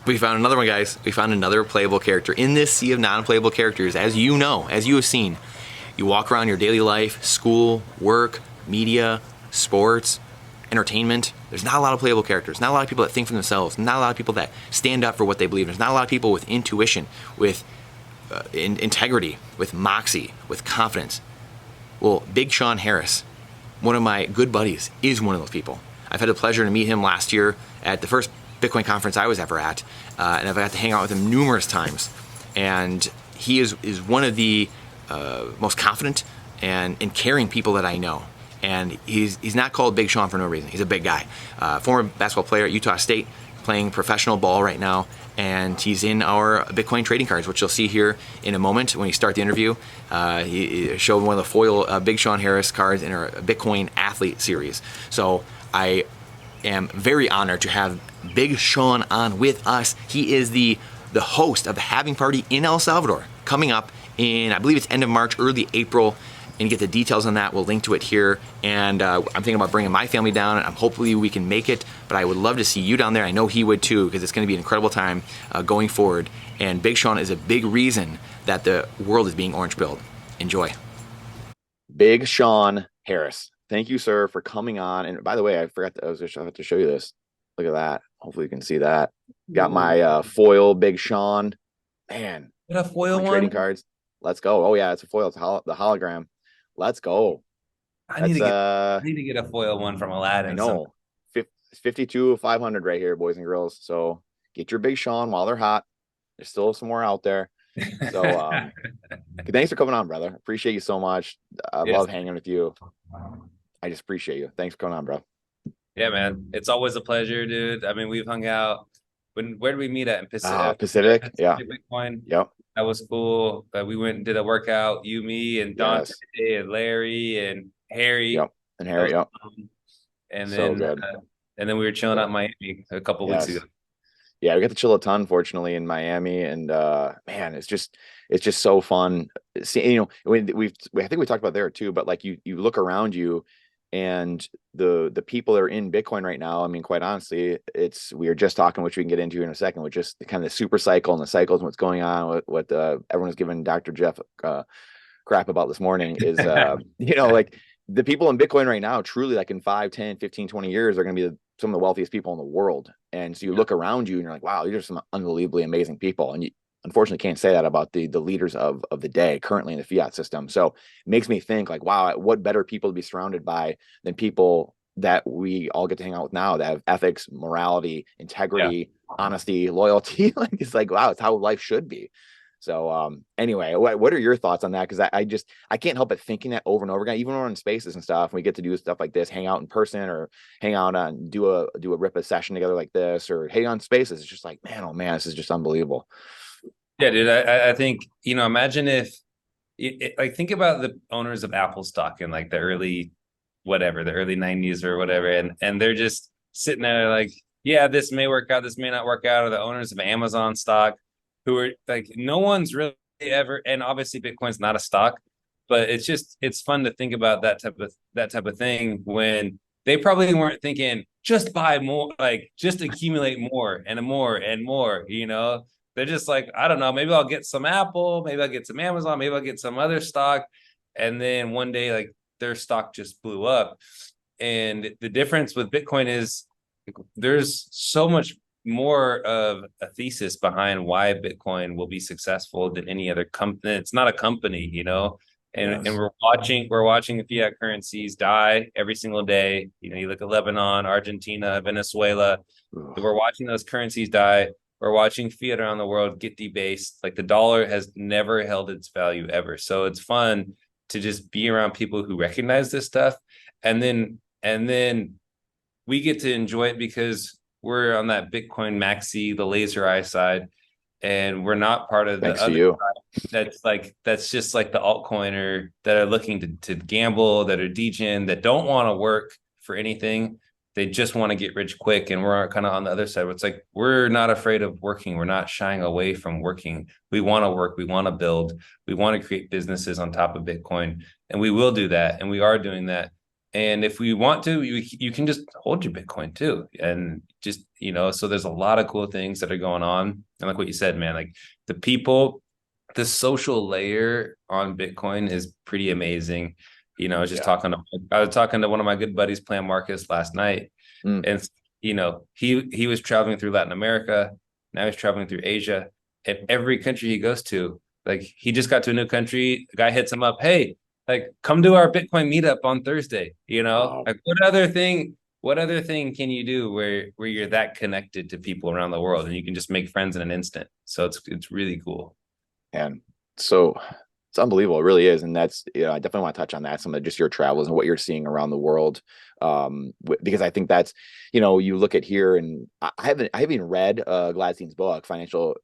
We found another one, guys. We found another playable character in this sea of non-playable characters. As you know, as you have seen, you walk around your daily life, school, work, media, sports, entertainment. There's not a lot of playable characters. Not a lot of people that think for themselves. Not a lot of people that stand up for what they believe. There's not a lot of people with intuition, with integrity, with moxie, with confidence. Well, Big Sean Harris, one of my good buddies, is one of those people. I've had the pleasure to meet him last year at the first Bitcoin conference I was ever at, and I've got to hang out with him numerous times. And he is one of the most confident and caring people that I know. And he's not called Big Sean for no reason. He's a big guy. Former basketball player at Utah State, playing professional ball right now. And he's in our Bitcoin trading cards, which you'll see here in a moment when you start the interview. He showed one of the foil Big Sean Harris cards in our Bitcoin athlete series. So I am very honored to have Big Sean on with us. He is the host of the Halving party in El Salvador, coming up in, I believe it's end of March, early April. And get the details on that. We'll link to it here. And I'm thinking about bringing my family down. And hopefully we can make it. But I would love to see you down there. I know he would too, because it's going to be an incredible time going forward. And Big Sean is a big reason that the world is being orange pilled. Enjoy. Big Sean Harris, thank you, sir, for coming on. And by the way, I forgot I have to show you this. Look at that. Hopefully you can see that. Got my foil Big Sean. Man, a foil one? Trading cards. Let's go. Oh yeah, it's a foil. It's the hologram. Let's go. I need to get a foil one from Aladdin. I know. 52 500 right here, boys and girls. So get your Big Sean while they're hot. There's still some more out there. So thanks for coming on, brother. Appreciate you so much. I love hanging with you. I just appreciate you. Thanks for coming on, bro. Yeah, man. It's always a pleasure, dude. I mean, we've hung out. Where did we meet at? In Pacific? Pacific. Yeah. Bitcoin. Yep. That was cool. We went and did a workout. You, me, and Dante, and Larry, and Harry. Yep. And Harry. Yep. And then, and then we were chilling out in Miami a couple weeks ago. Yeah, we got to chill a ton, fortunately, in Miami, and man, it's just so fun. See, I think we talked about there too, but like you look around you, and the people that are in Bitcoin right now. I mean, quite honestly, we were just talking, which we can get into in a second, with just kind of the super cycle and the cycles and what's going on. What everyone was giving Dr. Jeff crap about this morning is, like the people in Bitcoin right now, truly, like in 5, 10, 15, 20 years, are going to be some of the wealthiest people in the world. And so you look around you and you're like, wow, these are some unbelievably amazing people. And you unfortunately can't say that about the leaders of the day currently in the fiat system. So it makes me think like, wow, what better people to be surrounded by than people that we all get to hang out with now that have ethics, morality, integrity, honesty, loyalty. Like, it's like, wow, it's how life should be. So anyway, what are your thoughts on that? Because I can't help but thinking that over and over again, even when we're in spaces and stuff, and we get to do stuff like this, hang out in person or hang out and do a RIPA session together like this, or hang on spaces. It's just like, man, oh man, this is just unbelievable. Yeah, dude, I think, imagine if, like, think about the owners of Apple stock in like the early 90s or whatever. And they're just sitting there like, yeah, this may work out, this may not work out. Or the owners of Amazon stock, who are like, no one's really ever, and obviously Bitcoin's not a stock, but it's fun to think about that type of thing when they probably weren't thinking, just buy more, like just accumulate more and more and more, They're just like, I don't know, maybe I'll get some Apple, maybe I'll get some Amazon, maybe I'll get some other stock. And then one day, like, their stock just blew up. And the difference with Bitcoin is there's so much more of a thesis behind why Bitcoin will be successful than any other company. It's not a company, and we're watching the fiat currencies die every single day. You look at Lebanon, Argentina, Venezuela. We're watching those currencies die. We're watching fiat around the world get debased. Like, the dollar has never held its value ever. So it's fun to just be around people who recognize this stuff. And then we get to enjoy it because we're on that Bitcoin maxi, the laser eye side, and we're not part of the other side. That's just like the altcoiner that are looking to gamble, that are degen, that don't want to work for anything. They just want to get rich quick. And we're kind of on the other side where it's like, we're not afraid of working. We're not shying away from working. We want to work. We want to build. We want to create businesses on top of Bitcoin. And we will do that. And we are doing that. And if we want to, you can just hold your Bitcoin too. And just, so there's a lot of cool things that are going on. And like what you said, man, like the people, the social layer on Bitcoin is pretty amazing. I was just I was talking to one of my good buddies, Plan Marcus, last night. Mm. And, he was traveling through Latin America. Now he's traveling through Asia. And every country he goes to, like he just got to a new country. The guy hits him up. Hey, like come to our Bitcoin meetup on Thursday. Wow. Like what other thing can you do where you're that connected to people around the world and you can just make friends in an instant? So it's really cool. And so it's unbelievable. It really is. And that's, I definitely want to touch on that, some of just your travels and what you're seeing around the world. Because I think that's, you look at here, and I haven't even read Gladstein's book, Financial,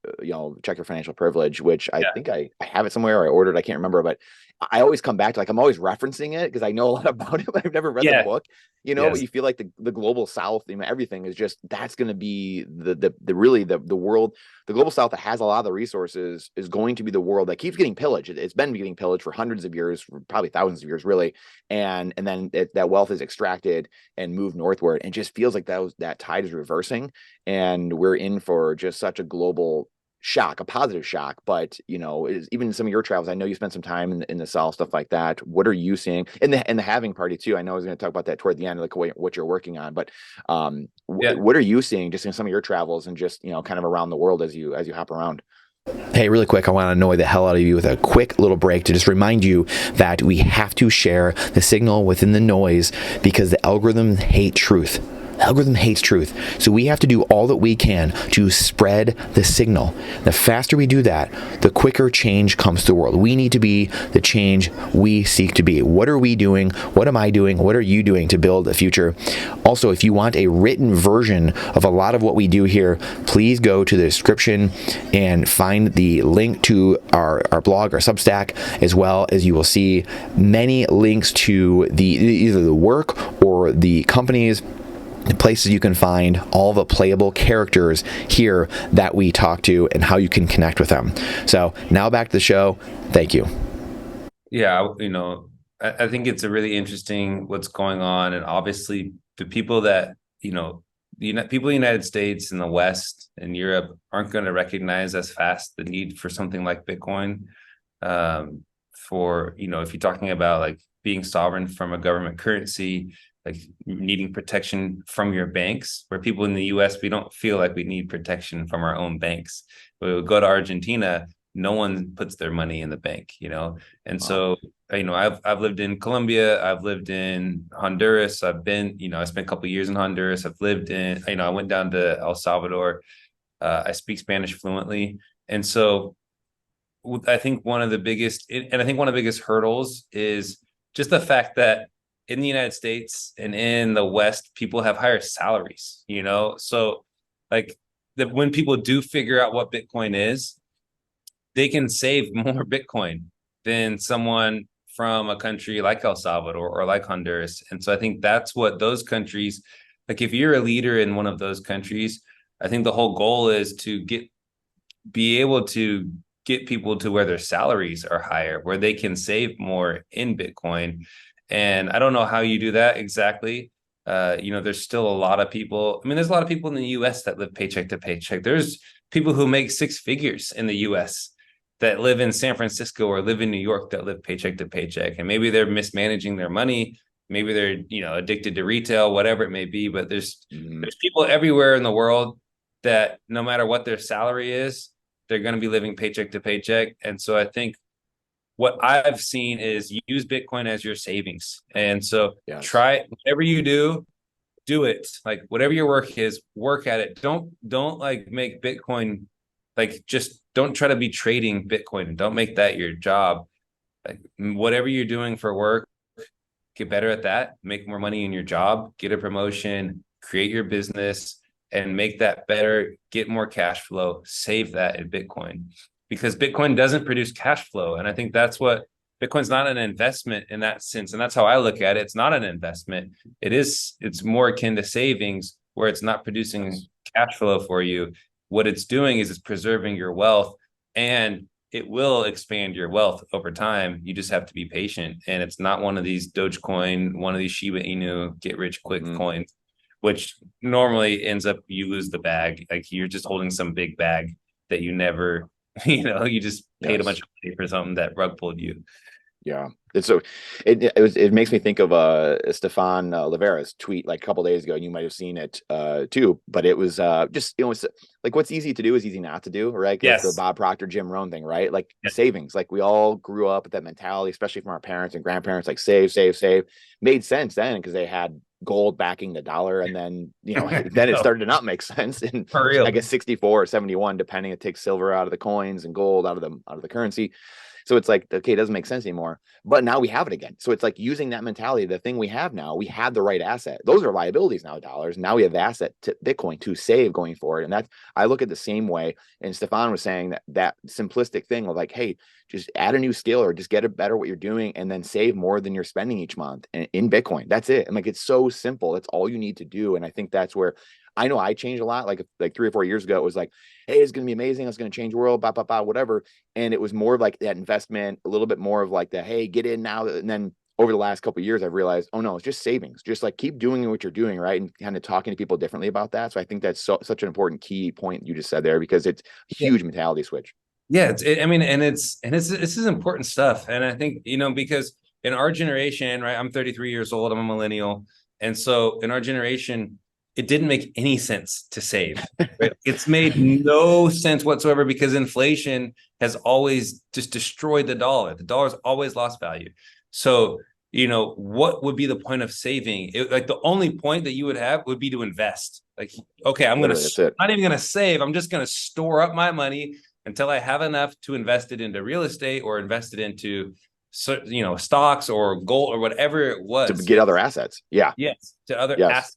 Check Your Financial Privilege, which I think I have it somewhere, or I ordered, I can't remember, but I always come back to, like, I'm always referencing it because I know a lot about it, but I've never read the book, but you feel like the global South, everything is just, that's going to be the really the world, the global South that has a lot of the resources is going to be the world that keeps getting pillaged. It's been getting pillaged for hundreds of years, probably thousands of years, really. And then that wealth is extracted and moved northward, and just feels like that tide is reversing, and we're in for just such a global shock, a positive shock. But even some of your travels, I know you spent some time in the South, stuff like that. What are you seeing in the halving party too? I know I was going to talk about that toward the end, like what you're working on, but what are you seeing just in some of your travels and just kind of around the world as you hop around? Hey, really quick, I want to annoy the hell out of you with a quick little break to just remind you that we have to share the signal within the noise, because the algorithms hate truth. The algorithm hates truth. So we have to do all that we can to spread the signal. The faster we do that, the quicker change comes to the world. We need to be the change we seek to be. What are we doing? What am I doing? What are you doing to build a future? Also, if you want a written version of a lot of what we do here, please go to the description and find the link to our blog, our Substack, as well as you will see many links to either the work or the companies, the places you can find all the playable characters here that we talk to and how you can connect with them. So now back to the show. Thank you. Yeah, I think it's a really interesting what's going on. And obviously the people that, people in the United States and the West and Europe aren't going to recognize as fast the need for something like Bitcoin. If you're talking about like being sovereign from a government currency, like needing protection from your banks, where people in the US, we don't feel like we need protection from our own banks. We go to Argentina, no one puts their money in the bank, And so, I've lived in Colombia, I've lived in Honduras, I spent a couple of years in Honduras, I've lived in, I went down to El Salvador, I speak Spanish fluently. And so I think one of the biggest hurdles is just the fact that in the United States and in the West, people have higher salaries, So like when people do figure out what Bitcoin is, they can save more Bitcoin than someone from a country like El Salvador or like Honduras. And so I think that's what those countries, like if you're a leader in one of those countries, I think the whole goal is to be able to get people to where their salaries are higher, where they can save more in Bitcoin. And I don't know how you do that exactly. There's still a lot of people. There's a lot of people in the US that live paycheck to paycheck. There's people who make six figures in the US that live in San Francisco or live in New York that live paycheck to paycheck. And maybe they're mismanaging their money. Maybe they're, addicted to retail, whatever it may be. But there's people everywhere in the world that no matter what their salary is, they're going to be living paycheck to paycheck. And so I think what I've seen is use Bitcoin as your savings. And so try whatever you do it. Like whatever your work is, work at it. Don't like make Bitcoin, like just don't try to be trading Bitcoin. Don't make that your job. Like whatever you're doing for work, get better at that, make more money in your job, get a promotion, create your business and make that better, get more cash flow, save that in Bitcoin. Because Bitcoin doesn't produce cash flow. And I think that's what Bitcoin's not an investment in that sense. And that's how I look at it. It's not an investment. It's more akin to savings where it's not producing cash flow for you. What it's doing is it's preserving your wealth and it will expand your wealth over time. You just have to be patient. And it's not one of these Dogecoin, one of these Shiba Inu get rich quick coins, which normally ends up you lose the bag. Like you're just holding some big bag that you never, you just paid a bunch of money for something that rug pulled you. Yeah. And so it makes me think of Stefan Livera's tweet like a couple days ago, and you might have seen it too. But it was just it's like what's easy to do is easy not to do, right? Yes. The Bob Proctor, Jim Rohn thing, right? Like savings. Like we all grew up with that mentality, especially from our parents and grandparents. Like save, save, save. Made sense then because they had gold backing the dollar, and then then it started to not make sense. And I guess 64 or 71, depending. It takes silver out of the coins and gold out of the currency. So it's like, okay, it doesn't make sense anymore. But now we have it again. So it's like using that mentality, the thing we have now, we have the right asset. Those are liabilities now, dollars. Now we have the asset to Bitcoin to save going forward. And that's, I look at the same way. And Stefan was saying that simplistic thing of like, hey, just add a new skill or just get it better what you're doing and then save more than you're spending each month in Bitcoin. That's it. And like, it's so simple. That's all you need to do. And I think that's where I know I changed a lot. Like 3 or 4 years ago, it was like, hey, it's going to be amazing. It's going to change the world, blah, blah, blah, whatever. And it was more of like that investment, a little bit more of like the, hey, get in now. And then over the last couple of years, I've realized, oh no, it's just savings. Just like keep doing what you're doing, right? And kind of talking to people differently about that. So I think that's such an important key point you just said there, because it's a huge mentality switch. Yeah, this is important stuff. And I think, because in our generation, right, I'm 33 years old, I'm a millennial. And so in our generation, it didn't make any sense to save. Right? It's made no sense whatsoever because inflation has always just destroyed the dollar. The dollar's always lost value. So, what would be the point of saving? Like the only point that you would have would be to invest. Like, okay, I'm not even going to save. I'm just going to store up my money until I have enough to invest it into real estate or invest it into, stocks or gold or whatever it was. To get other assets. Yeah. Yes. To other assets.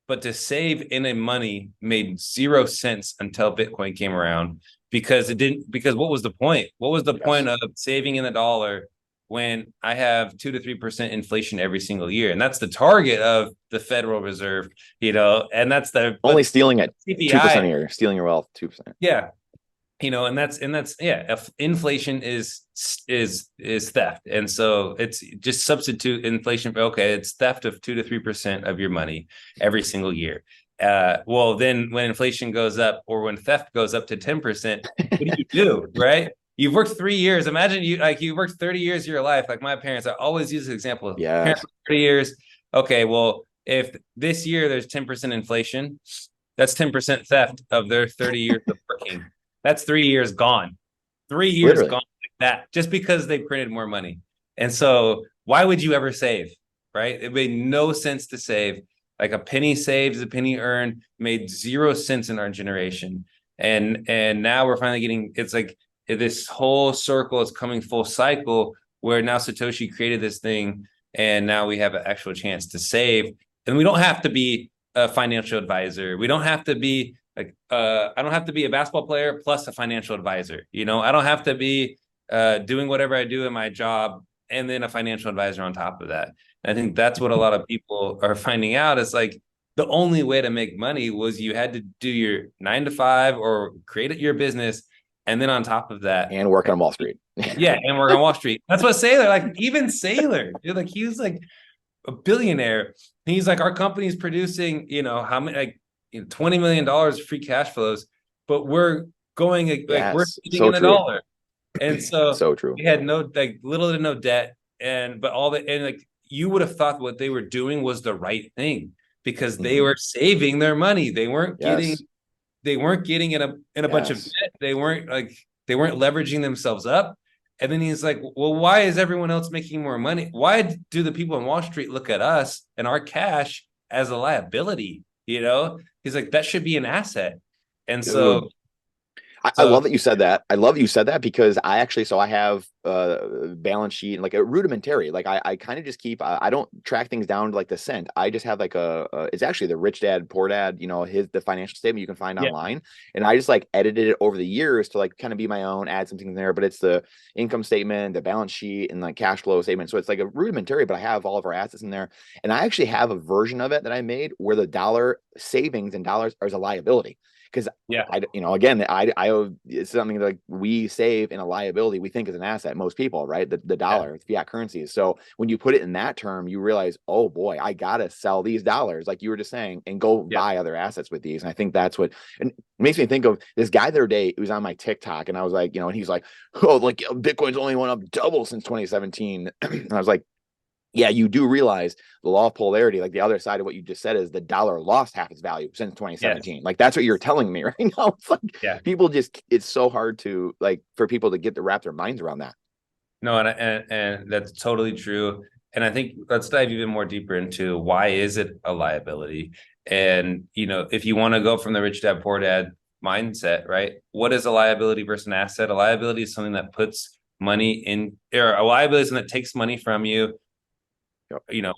But to save in a money made zero sense until Bitcoin came around because what was the point? What was the point of saving in the dollar when I have 2 to 3% inflation every single year? And that's the target of the Federal Reserve, and that's the only stealing at 2% a year, stealing your wealth 2%. Yeah. And that's if inflation is theft. And so it's just substitute inflation. Okay, it's theft of 2 to 3% of your money every single year. Well, then when inflation goes up or when theft goes up to 10%, what do you do? Right? You've worked 3 years. Imagine you worked 30 years of your life. Like my parents, I always use this example. Parents 30 years. Okay, well, if this year there's 10% inflation, that's 10% theft of their 30 years of working. That's 3 years gone. 3 years Literally. Gone like that, just because they printed more money. And so why would you ever save, right? It made no sense to save. Like a penny saved is a penny earned, made zero sense in our generation. And now we're finally getting, it's like this whole circle is coming full cycle where now Satoshi created this thing and now we have an actual chance to save. And we don't have to be a financial advisor. We don't have to be I don't have to be a basketball player plus a financial advisor. I don't have to be doing whatever I do in my job and then a financial advisor on top of that. And I think that's what a lot of people are finding out. Is like the only way to make money was you had to do your 9 to 5 or create your business. And then on top of that, and work on Wall Street. And work on Wall Street. That's what Saylor, even Saylor, he was like a billionaire. He's like, our company's producing, how many, $20 million free cash flows, but we're going we're sitting in the dollar. And so true. We had little to no debt. But you would have thought what they were doing was the right thing because they were saving their money. They weren't getting in a bunch of debt. They weren't leveraging themselves up. And then he's like, well, why is everyone else making more money? Why do the people on Wall Street look at us and our cash as a liability? He's like, that should be an asset. And so I love that you said that. I love that you said that because I have a balance sheet and like a rudimentary, like I kind of just keep, I don't track things down to like the cent. I just have like it's actually the Rich Dad, Poor Dad, the financial statement you can find online. And I just like edited it over the years to like kind of be my own, add some things in there, but it's the income statement, the balance sheet and like cash flow statement. So it's like a rudimentary, but I have all of our assets in there. And I actually have a version of it that I made where the dollar savings in dollars is a liability. because Yeah. again, it's something that, like, we save in a liability we think is an asset. Most people, right? The dollar, fiat currencies. So when you put it in that term, you realize, oh boy, I gotta sell these dollars, like you were just saying, and go buy other assets with these. And I think that's what, and it makes me think of this guy the other day. It was on my TikTok, and I was like, and he's like, oh, like Bitcoin's only went up double since 2017. And I was like, yeah, you do realize the law of polarity, like the other side of what you just said, is the dollar lost half its value since 2017. Yes. Like, that's what you're telling me right now. It's like, Yeah. people just, it's so hard to, like, for people to get to wrap their minds around that. No, and that's totally true. And I think let's dive even more deeper into why is it a liability? And if you want to go from the rich dad poor dad mindset, right? What is a liability versus an asset? A liability is something that puts money in, or a liability is something that takes money from you.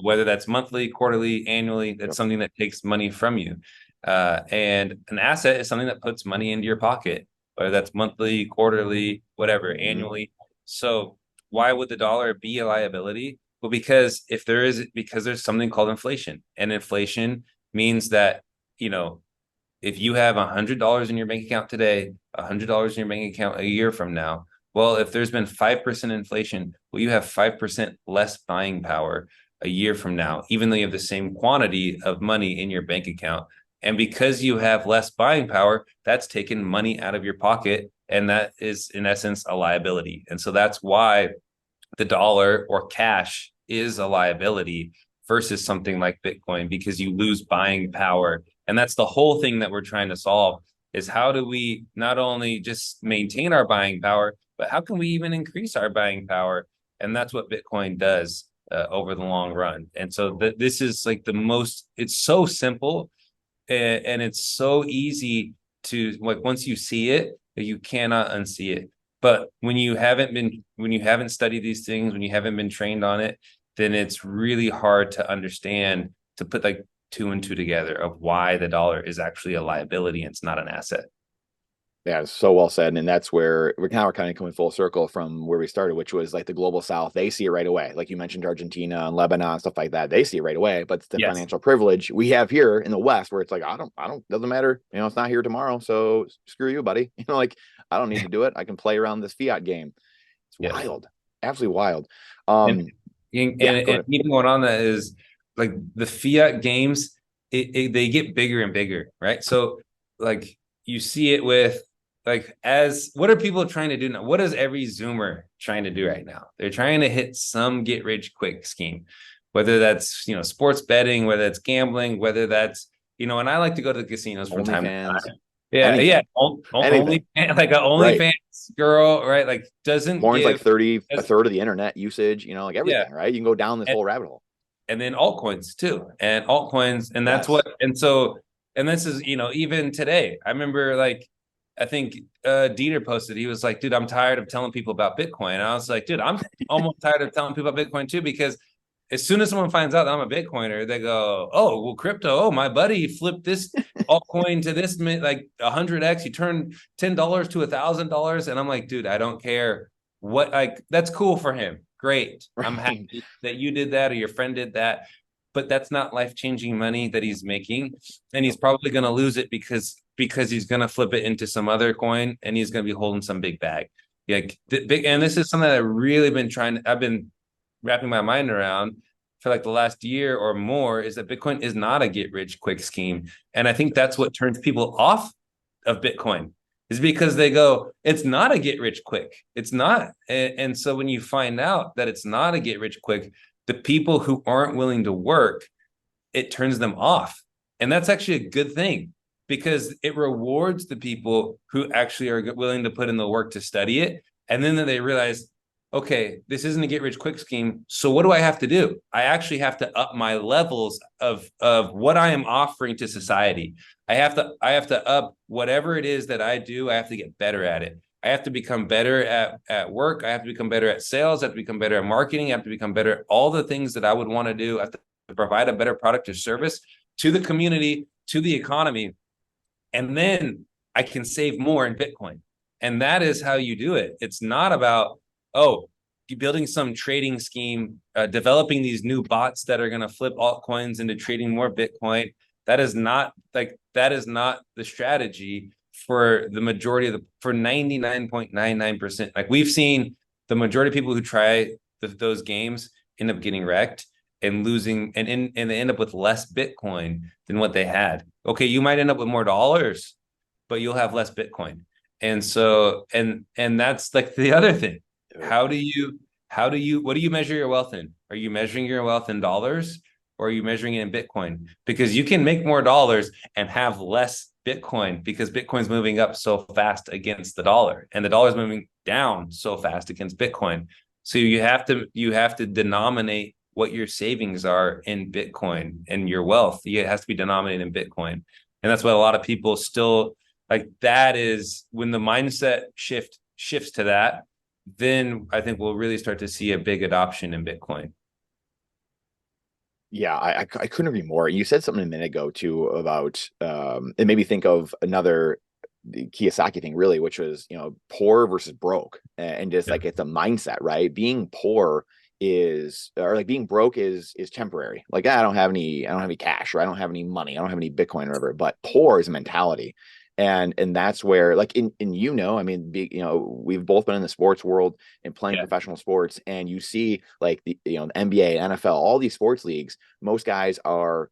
Whether that's monthly, quarterly, annually, that's something that takes money from you. And an asset is something that puts money into your pocket, whether that's monthly, quarterly, whatever, annually. So why would the dollar be a liability? Well, because there's something called inflation, and inflation means that, if you have $100 in your bank account today, $100 in your bank account a year from now, well, if there's been 5% inflation, well, you have 5% less buying power a year from now, even though you have the same quantity of money in your bank account. And because you have less buying power, that's taken money out of your pocket. And that is, in essence, a liability. And so that's why the dollar or cash is a liability versus something like Bitcoin, because you lose buying power. And that's the whole thing that we're trying to solve, is how do we not only just maintain our buying power, but how can we even increase our buying power? And that's what Bitcoin does over the long run. And so this is like it's so simple, and it's so easy to, like, once you see it, you cannot unsee it. But when you haven't studied these things, when you haven't been trained on it, then it's really hard to understand, to put like 2 and 2 together of why the dollar is actually a liability and it's not an asset. Yeah, so well said. And that's where we're kind of coming full circle from where we started, which was like the global South. They see it right away. Like you mentioned, Argentina and Lebanon, stuff like that. They see it right away. But it's the financial privilege we have here in the West, where it's like, doesn't matter. It's not here tomorrow. So screw you, buddy. Like, I don't need to do it. I can play around this fiat game. It's wild. Absolutely wild. And even going on that is, like, the fiat games, they get bigger and bigger, right? So, like, you see it with, like, what are people trying to do now? What is every Zoomer trying to do right now? They're trying to hit some get rich quick scheme, whether that's, sports betting, whether it's gambling, whether that's, and I like to go to the casinos from time to time. Yeah, anything. Yeah. Only, like an OnlyFans girl, right? Like, doesn't porn's like a third of the internet usage, like everything, right? You can go down this whole rabbit hole. And then altcoins too, and that's and this is, even today, I remember, like, I think Dieter posted, he was like, dude, I'm tired of telling people about Bitcoin. And I was like, dude, I'm almost tired of telling people about Bitcoin too, because as soon as someone finds out that I'm a Bitcoiner, they go, oh, well, crypto, oh, my buddy flipped this altcoin to this, like 100x, he turned $10 to $1,000. And I'm like, dude, I don't care what, like, that's cool for him. Great. Right. I'm happy that you did that or your friend did that. But that's not life-changing money that he's making. And he's probably going to lose it because he's going to flip it into some other coin, and he's going to be holding some big bag. Like, and this is something that I've been wrapping my mind around for like the last year or more, is that Bitcoin is not a get rich quick scheme. And I think that's what turns people off of Bitcoin, is because they go, it's not a get rich quick. It's not. And so when you find out that it's not a get rich quick, the people who aren't willing to work, it turns them off. And that's actually a good thing, because it rewards the people who actually are willing to put in the work to study it. And then they realize, okay, this isn't a get rich quick scheme. So what do I have to do? I actually have to up my levels of what I am offering to society. I have to up whatever it is that I do. I have to get better at it. I have to become better at work. I have to become better at sales. I have to become better at marketing. I have to become better at all the things that I would want to do. I have to provide a better product or service to the community, to the economy. And then I can save more in Bitcoin. And that is how you do it. It's not about, building some trading scheme, developing these new bots that are going to flip altcoins into trading more Bitcoin. That is not, like, that is not the strategy for the majority of for 99.99%. Like we've seen the majority of people who try those games end up getting wrecked and losing, and they end up with less Bitcoin than what they had. Okay, you might end up with more dollars, but you'll have less Bitcoin. And so, and that's like the other thing. What do you measure your wealth in? Are you measuring your wealth in dollars, or are you measuring it in Bitcoin? Because you can make more dollars and have less Bitcoin, because Bitcoin's moving up so fast against the dollar, and the dollar's moving down so fast against Bitcoin. So you have to denominate what your savings are in Bitcoin, and your wealth. It has to be denominated in Bitcoin. And that's what a lot of people still like. That is when the mindset shifts to that, then I think we'll really start to see a big adoption in Bitcoin. Yeah, I couldn't agree more. You said something a minute ago too about it made me think of another Kiyosaki thing, really, which was, poor versus broke, and just like it's a mindset, right? Being poor or like being broke is temporary. Like I don't have any cash, or I don't have any money, I don't have any Bitcoin or whatever. But poor is a mentality. And that's where, like, I mean, we've both been in the sports world and playing professional sports, and you see like the NBA, NFL, all these sports leagues, most guys are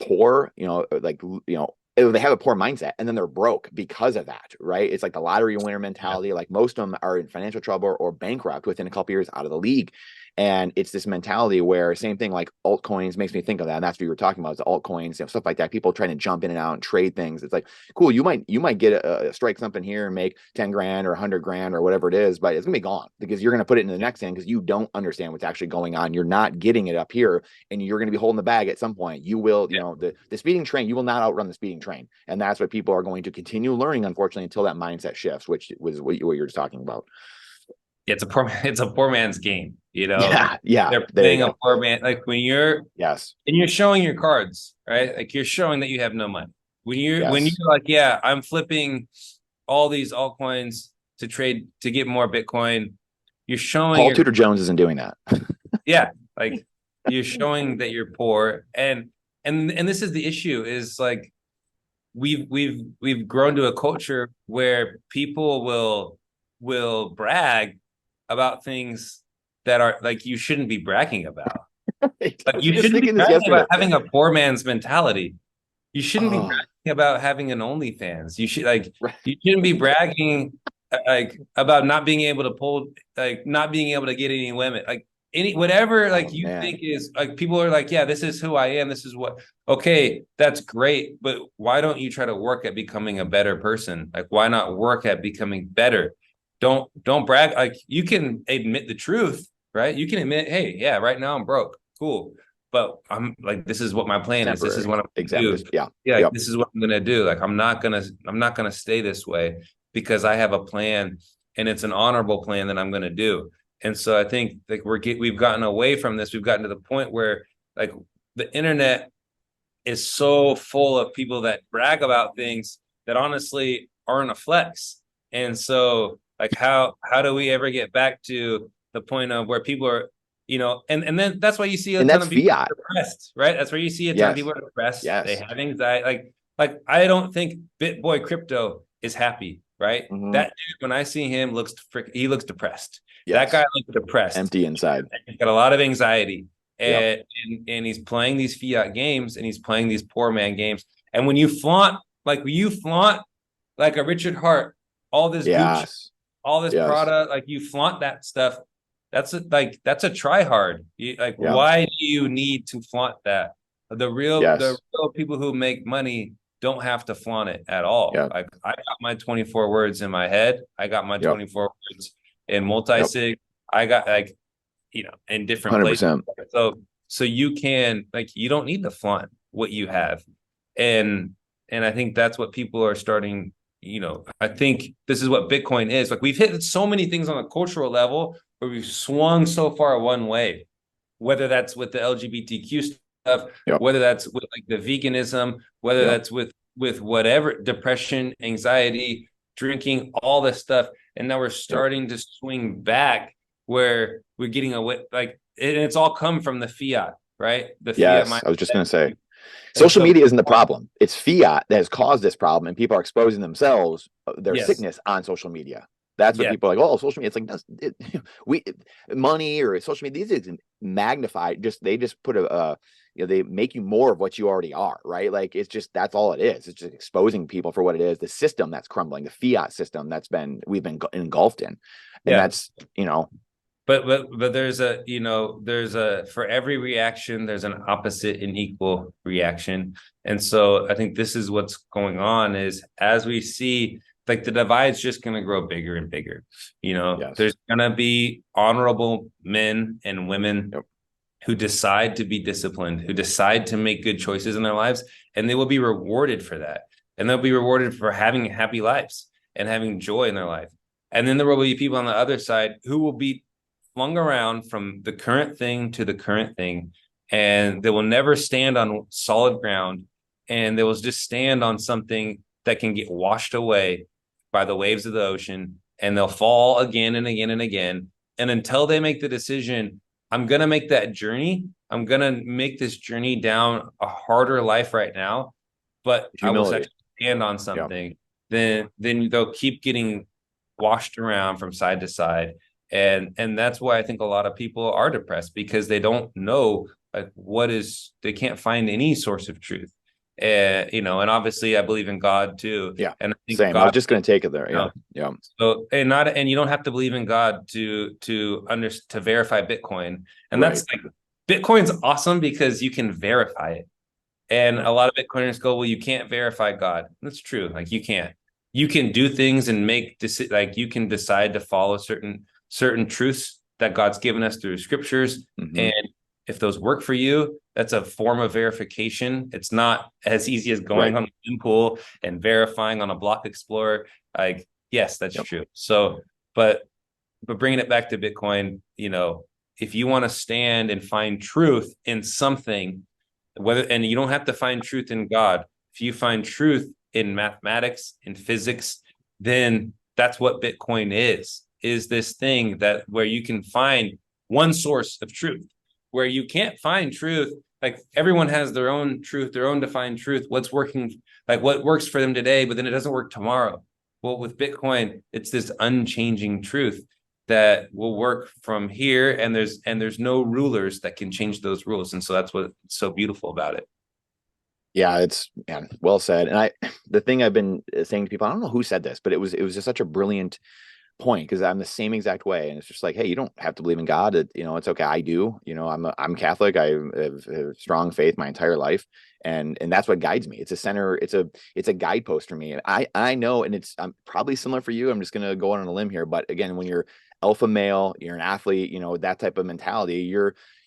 poor, they have a poor mindset, and then they're broke because of that, right? It's like the lottery winner mentality. Yeah. Like most of them are in financial trouble or bankrupt within a couple years out of the league. And it's this mentality where, same thing, like altcoins makes me think of that. And that's what you were talking about, is the altcoins, stuff like that. People trying to jump in and out and trade things. It's like, cool, you might get a strike something here and make 10 grand or 100 grand or whatever it is, but it's gonna be gone because you're gonna put it in the next thing because you don't understand what's actually going on. You're not getting it up here, and you're gonna be holding the bag at some point. You will, the speeding train, you will not outrun the speeding train. And that's what people are going to continue learning, unfortunately, until that mindset shifts, which was what you were just talking about. It's a poor man's game, Yeah. They're playing a poor man. Like when you're showing your cards, right? Like you're showing that you have no money. When you're like, yeah, I'm flipping all these altcoins to trade to get more Bitcoin. You're showing Paul Tudor Jones isn't doing that. Yeah, like you're showing that you're poor, and this is the issue. Is like we've grown to a culture where people will brag about things that are like you shouldn't be bragging about. Like you shouldn't be bragging about having a poor man's mentality. You shouldn't be bragging about having an OnlyFans. You shouldn't be bragging like about not being able to get any women. Like whatever think is like, people are like, yeah, this is who I am. This is what, okay, that's great. But why don't you try to work at becoming a better person? Like, why not work at becoming better? Don't brag. Like you can admit the truth, right? You can admit, hey, yeah, right now I'm broke. Cool. But I'm like, this is what my plan is. This is what I'm gonna do. Yeah. This is what I'm gonna do. Like I'm not gonna stay this way because I have a plan, and it's an honorable plan that I'm gonna do. And so I think like we've gotten away from this. We've gotten to the point where like the internet is so full of people that brag about things that honestly aren't a flex. And so like how do we ever get back to the point of where people are, and then that's why you see a ton of people depressed, right? That's where you see a ton of people are depressed. Yes. They have anxiety. Like I don't think BitBoy Crypto is happy, right? Mm-hmm. That dude, when I see him, he looks depressed. Yes. That guy looks depressed, empty inside. He's got a lot of anxiety, and he's playing these fiat games, and he's playing these poor man games. And when you flaunt like a Richard Hart, all this Gucci, all this Prada, like you flaunt that stuff. That's a try hard. Why do you need to flaunt that? The real people who make money don't have to flaunt it at all. Yeah. Like I got my 24 words in my head. I got my 24 words in multi-sig. I got in different 100%. Places. So you can you don't need to flaunt what you have. And I think that's what people are starting. I think this is what Bitcoin is. Like we've hit so many things on a cultural level where we've swung so far one way, whether that's with the LGBTQ stuff, whether that's with like the veganism, whether that's with whatever, depression, anxiety, drinking, all this stuff. And now we're starting to swing back where we're getting away, and it's all come from the fiat, right? The fiat I was just going to say. And Social so, media isn't the problem. It's fiat that has caused this problem, and people are exposing themselves, their yes, sickness on social media. That's what yeah, people are like. Oh, social media. It's like money or social media. These is magnified. They just put they make you more of what you already are, right? Like it's just that's all it is. It's just exposing people for what it is. The system that's crumbling, the fiat system we've been engulfed in, and yeah. that's But there's for every reaction there's an opposite and equal reaction. And so I think this is what's going on is as we see like the divide's just going to grow bigger and bigger. yes, There's going to be honorable men and women yep, who decide to be disciplined, who decide to make good choices in their lives, and they will be rewarded for that. And they'll be rewarded for having happy lives and having joy in their life. And then there will be people on the other side who will be flung around from the current thing to the current thing, and they will never stand on solid ground, and they will just stand on something that can get washed away by the waves of the ocean, and they'll fall again and again and again. And until they make the decision, I'm going to make that journey. I'm going to make this journey down a harder life right now, but I will humility. stand on something. Then they'll keep getting washed around from side to side. And that's why I think a lot of people are depressed because they don't know like they can't find any source of truth. And obviously I believe in God too. Yeah. And I think Same. I was just going to take it there. Yeah. Yeah. So and you don't have to believe in God to verify Bitcoin. And Right. that's like Bitcoin's awesome because you can verify it. And a lot of Bitcoiners go, well, you can't verify God. That's true. Like you can't. You can do things and you can decide to follow certain truths that God's given us through scriptures. Mhm. And if those work for you, that's a form of verification. It's not as easy as going on the pool and verifying on a block explorer. Like, yes, that's true. So, but bringing it back to Bitcoin, if you want to stand and find truth in something, and you don't have to find truth in God, if you find truth in mathematics, in physics, then that's what Bitcoin is this thing that where you can find one source of truth. Where you can't find truth, like everyone has their own truth, their own defined truth, what's working, like what works for them today, but then it doesn't work tomorrow. Well, with Bitcoin, it's this unchanging truth that will work from here, and there's no rulers that can change those rules. And so that's what's so beautiful about it. Yeah, it's well said. And the thing I've been saying to people, I don't know who said this, but it was just such a brilliant point because I'm the same exact way. And it's just like, hey, you don't have to believe in God. It's okay. I do. I'm Catholic. I have strong faith my entire life, and that's what guides me. It's a center. It's a guidepost for me. And I know, and I'm probably similar for you. I'm just gonna go on a limb here, but again, when you're alpha male, you're an athlete, that type of mentality,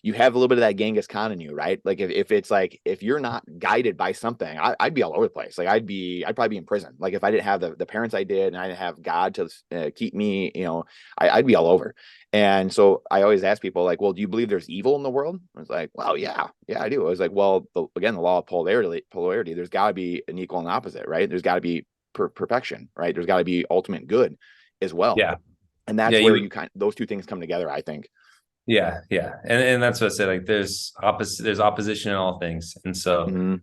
you have a little bit of that Genghis Khan in you, right? Like if it's like, if you're not guided by something, I'd be all over the place. Like I'd probably be in prison. Like if I didn't have the parents I did, and I didn't have God to keep me, I'd be all over. And so I always ask people like, well, do you believe there's evil in the world? I was like, well, yeah, I do. I was like, well, again, the law of polarity, there's gotta be an equal and opposite, right? There's gotta be perfection, right? There's gotta be ultimate good as well. Yeah. And that's where those two things come together, I think. Yeah. And that's what I said. Like there's opposition in all things. And so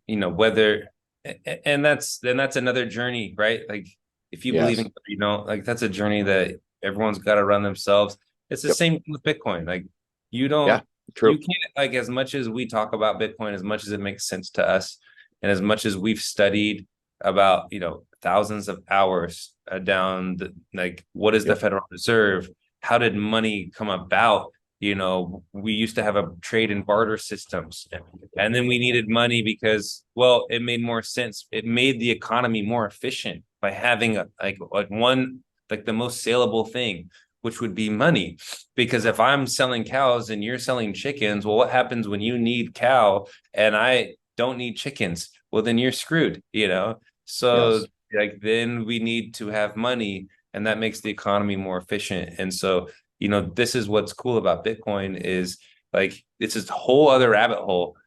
whether that's another journey, right? Like if you believe in, like that's a journey that everyone's got to run themselves. It's the same with Bitcoin. Like you don't you can't, like, as much as we talk about Bitcoin, as much as it makes sense to us, and as much as we've studied about, thousands of hours down what is the Federal Reserve? How did money come about? We used to have a trade and barter systems, and then we needed money because, well, it made more sense. It made the economy more efficient by having the most saleable thing, which would be money. Because if I'm selling cows and you're selling chickens, well, what happens when you need cow and I don't need chickens? Well, then you're screwed, So then we need to have money, and that makes the economy more efficient. And so, this is what's cool about Bitcoin is like, it's this whole other rabbit hole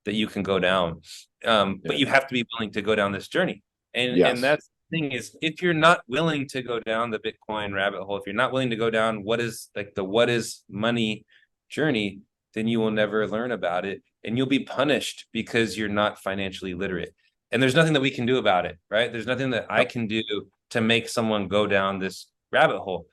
that you can go down. But you have to be willing to go down this journey. And that's the thing is, if you're not willing to go down the Bitcoin rabbit hole, if you're not willing to go down what is money journey, then you will never learn about it. and you'll be punished because you're not financially literate. And there's nothing that we can do about it, right? There's nothing that I can do to make someone go down this rabbit hole.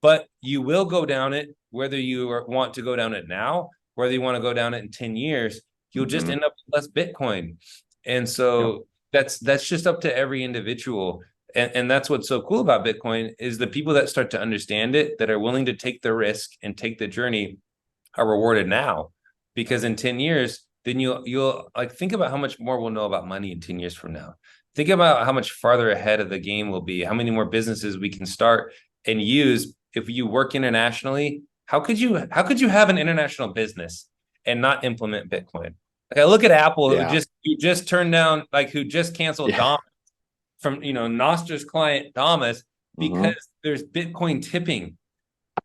But you will go down it, whether you want to go down it now, whether you want to go down it in 10 years, you'll just end up with less Bitcoin. And so that's just up to every individual. And that's what's so cool about Bitcoin is the people that start to understand it, that are willing to take the risk and take the journey, are rewarded now. Because in 10 years, then you'll like think about how much more we'll know about money in 10 years from now. Think about how much farther ahead of the game we'll be, how many more businesses we can start and use. If you work internationally, how could you have an international business and not implement Bitcoin? Like I look at Apple, who just turned down, like who just canceled Dom from Noster's client Thomas because there's Bitcoin tipping.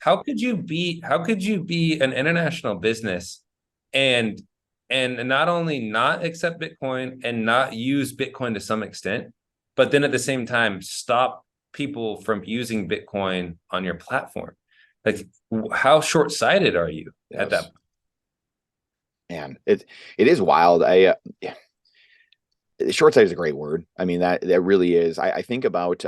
How could you be an international business and not only not accept Bitcoin and not use Bitcoin to some extent, but then at the same time stop people from using Bitcoin on your platform? Like, how short-sighted are you at that point? Man, it is wild. Short-sighted is a great word. I mean, that really is. I think about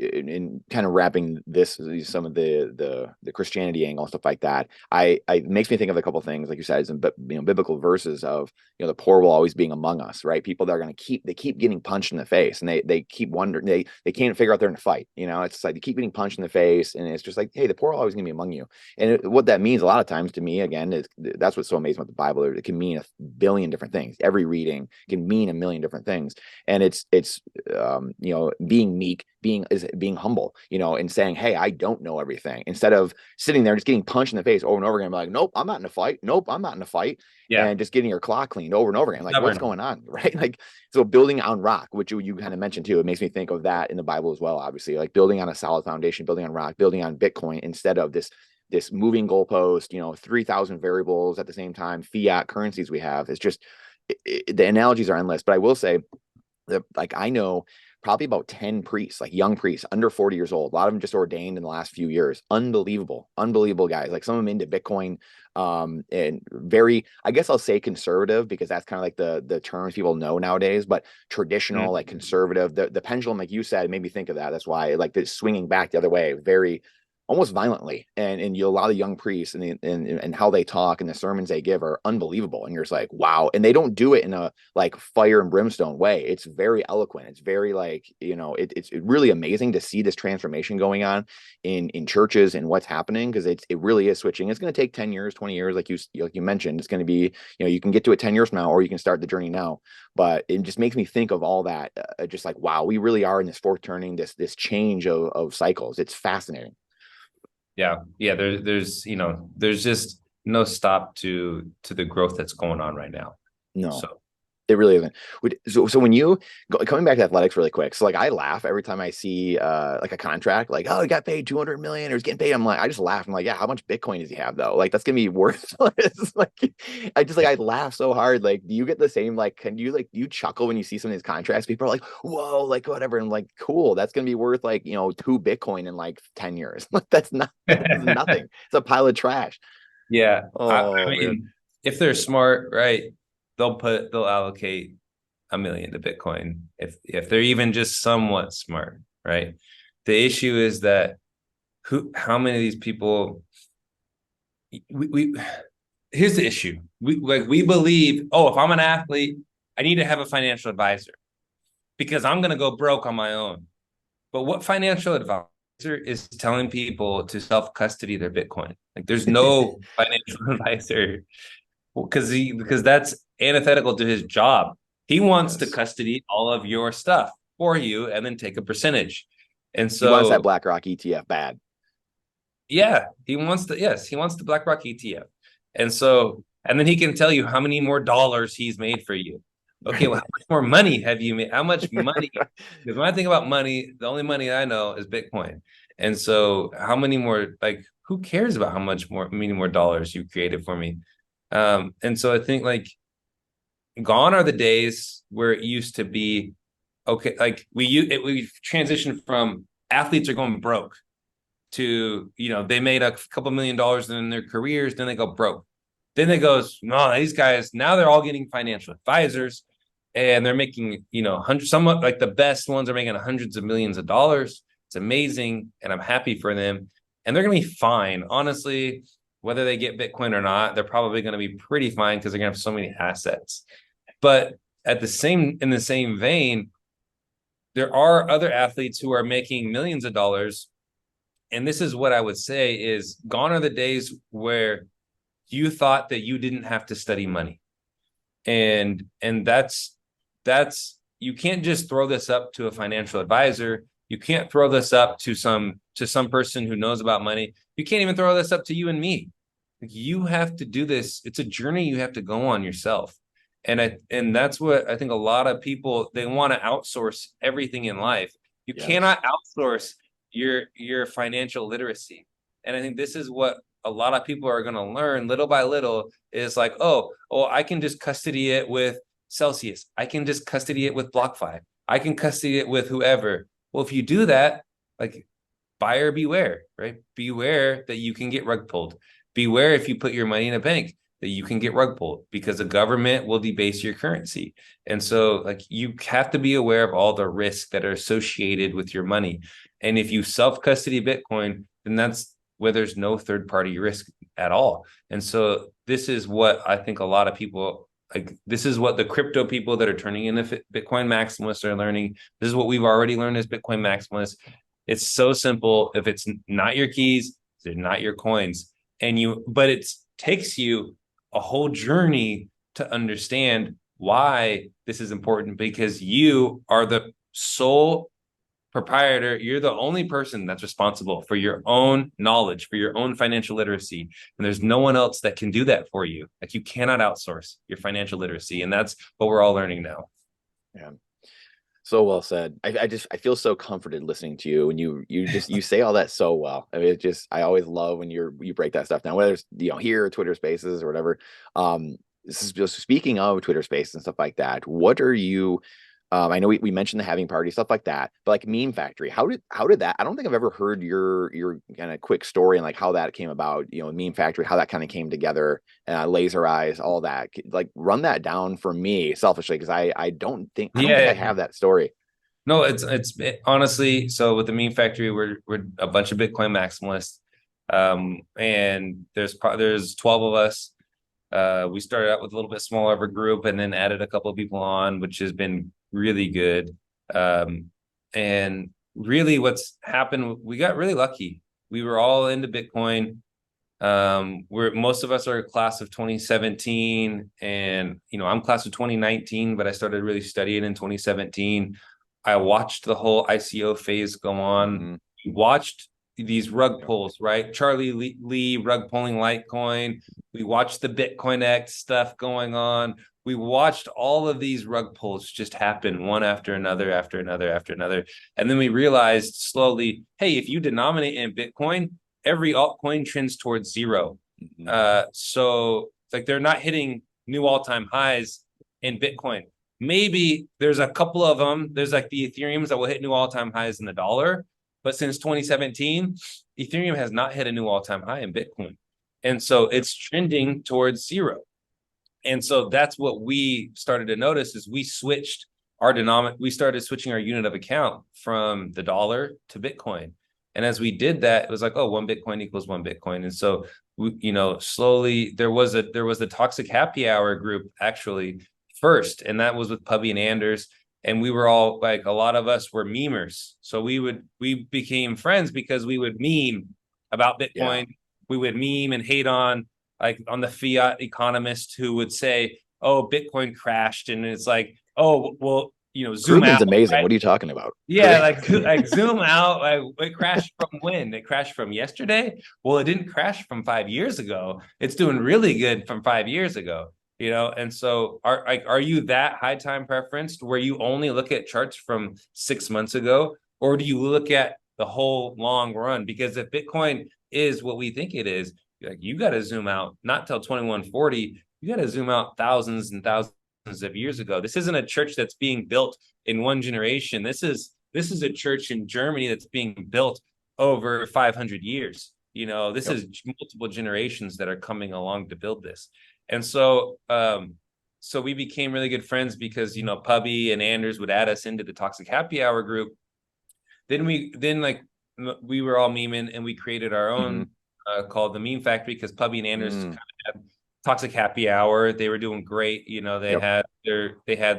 in kind of wrapping some of the Christianity angle and stuff like that. It makes me think of a couple of things, like you said, some biblical verses of the poor will always being among us, right? People that are going to keep getting punched in the face, and they keep wondering, they can't figure out they're in a fight. It's like they keep getting punched in the face, and it's just like, hey, the poor are always going to be among you. And what that means a lot of times to me, again, is that's what's so amazing about the Bible. It can mean a billion different things. Every reading can mean a million different things, and it's being meek, being humble, and saying, hey, I don't know everything, instead of sitting there just getting punched in the face over and over again, like, nope, I'm not in a fight. Nope, I'm not in a fight. And just getting your clock cleaned over and over again. Like, what's going on? Right. Like, so building on rock, which you kind of mentioned too, it makes me think of that in the Bible as well. Obviously, like building on a solid foundation, building on rock, building on Bitcoin, instead of this moving goalpost, 3,000 variables at the same time, fiat currencies we have. It's just, the analogies are endless. But I will say that, like, I know probably about 10 priests, like young priests under 40 years old. A lot of them just ordained in the last few years. Unbelievable guys. Like, some of them into Bitcoin, and very, I guess I'll say conservative, because that's kind of like the terms people know nowadays, but traditional, like conservative. The pendulum, like you said, made me think of that. That's why, like, the swinging back the other way, very almost violently, and a lot of young priests and how they talk and the sermons they give are unbelievable, and you're just like, wow. And they don't do it in a like fire and brimstone way. It's very eloquent. It's very like, it's really amazing to see this transformation going on in churches and what's happening, because it really is switching. It's going to take 10 years, 20 years, like you mentioned. It's going to be, you can get to it 10 years from now, or you can start the journey now. But it just makes me think of all that, just like, wow, we really are in this fourth turning, this change of cycles. It's fascinating. Yeah. There's just no stop to the growth that's going on right now. No. So it really isn't. So when you coming back to athletics really quick, so like I laugh every time I see like a contract, like, oh, he got paid 200 million or he's getting paid. I'm like, I just laugh. I'm like, yeah, how much Bitcoin does he have though? Like, that's gonna be worthless. Like, I laugh so hard. Like, do you get the same, like, you chuckle when you see some of these contracts? People are like, whoa, like whatever. And I'm like, cool, that's gonna be worth like 2 Bitcoin in like 10 years. Like, that's nothing. It's a pile of trash. Yeah. I mean, if they're smart, right, they'll allocate $1 million to Bitcoin if they're even just somewhat smart, right? The issue is that how many of these people, here's the issue. We believe, oh, if I'm an athlete, I need to have a financial advisor because I'm going to go broke on my own. But what financial advisor is telling people to self-custody their Bitcoin? Like, there's no financial advisor, because that's antithetical to his job. He wants to custody all of your stuff for you and then take a percentage. And so he wants that BlackRock ETF bad. Yeah, he wants the BlackRock ETF. And then he can tell you how many more dollars he's made for you. Okay, well, how much more money have you made? How much money? Because when I think about money, the only money I know is Bitcoin. And so how many more, like, who cares about many more dollars you created for me? And so I think, like, gone are the days where it used to be, okay, like we transitioned from athletes are going broke to, they made a couple $1 million in their careers, then they go broke. Then it goes, no, these guys, now they're all getting financial advisors and they're making, hundreds, somewhat like the best ones are making hundreds of millions of dollars. It's amazing. And I'm happy for them. And they're going to be fine. Honestly, whether they get Bitcoin or not, they're probably going to be pretty fine because they're going to have so many assets. But in the same vein, there are other athletes who are making millions of dollars. And this is what I would say is gone are the days where you thought that you didn't have to study money. And that's you can't just throw this up to a financial advisor. You can't throw this up to some person who knows about money. You can't even throw this up to you and me. You have to do this. It's a journey you have to go on yourself. And that's what I think a lot of people, they want to outsource everything in life. You cannot outsource your financial literacy. And I think this is what a lot of people are going to learn little by little is like, oh, I can just custody it with Celsius. I can just custody it with BlockFi. I can custody it with whoever. Well, if you do that, like buyer beware, right? Beware that you can get rug pulled. Beware if you put your money in a bank that you can get rug pulled because the government will debase your currency. And so like you have to be aware of all the risks that are associated with your money. And if you self-custody Bitcoin, then that's where there's no third-party risk at all. And so this is what I think a lot of people, like this is what the crypto people that are turning into Bitcoin maximalists are learning. This is what we've already learned as Bitcoin maximalists. It's so simple. If it's not your keys, they're not your coins. But it takes you a whole journey to understand why this is important because you are the sole proprietor. You're the only person that's responsible for your own knowledge, for your own financial literacy. And there's no one else that can do that for you. Like you cannot outsource your financial literacy. And that's what we're all learning now. Yeah. So well said. I feel so comforted listening to you, and you say all that so well. I mean, I always love when you break that stuff down, whether it's here, Twitter Spaces, or whatever. This is just speaking of Twitter Spaces and stuff like that. What are you? I know we mentioned the Halving party, stuff like that, but like Meme Factory, how did that? I don't think I've ever heard your kind of quick story and like how that came about. Meme Factory, how that kind of came together, Laser Eyes, all that. Like run that down for me selfishly because I don't think I have that story. No, it's honestly. So with the Meme Factory, we're a bunch of Bitcoin maximalists, and there's 12 of us. We started out with a little bit smaller of a group and then added a couple of people on, which has been really good. And really what's happened, we got really lucky. We were all into Bitcoin. Most of us are class of 2017 and, I'm class of 2019, but I started really studying in 2017. I watched the whole ICO phase go on. Mm-hmm. Watched these rug pulls, right? Charlie Lee rug pulling Litecoin. We watched the Bitcoin X stuff going on. We watched all of these rug pulls just happen one after another, after another, after another. And then we realized slowly, hey, if you denominate in Bitcoin, every altcoin trends towards zero. Mm-hmm. So it's like they're not hitting new all-time highs in Bitcoin. Maybe there's a couple of them. There's like the Ethereums that will hit new all-time highs in the dollar. But since 2017, Ethereum has not hit a new all-time high in Bitcoin. And so it's trending towards zero. And so that's what we started to notice is we switched we started switching our unit of account from the dollar to Bitcoin. And as we did that, it was like, oh, 1 Bitcoin equals 1 Bitcoin. And so, slowly there was the Toxic Happy Hour group actually first. And that was with Pubby and Anders. And we were all like, a lot of us were memers. So we became friends because we would meme about Bitcoin. Yeah. We would meme and hate on the fiat economist who would say, oh, Bitcoin crashed. And it's like, oh, well, zoom out. Amazing. Right? What are you talking about? Yeah, like zoom out. Like it crashed from when? It crashed from yesterday? Well, it didn't crash from 5 years ago. It's doing really good from 5 years ago. And so are you that high time preferenced where you only look at charts from 6 months ago, or do you look at the whole long run? Because if Bitcoin is what we think it is, you got to zoom out, not till 2140. You got to zoom out thousands and thousands of years ago. This isn't a church that's being built in one generation. This is a church in Germany that's being built over 500 years. This is multiple generations that are coming along to build this. And so so we became really good friends because Pubby and Anders would add us into the Toxic Happy Hour group. Then we were all memeing, and we created our own called the Meme Factory, because Pubby and Anders kind of had Toxic Happy Hour. They were doing great. They had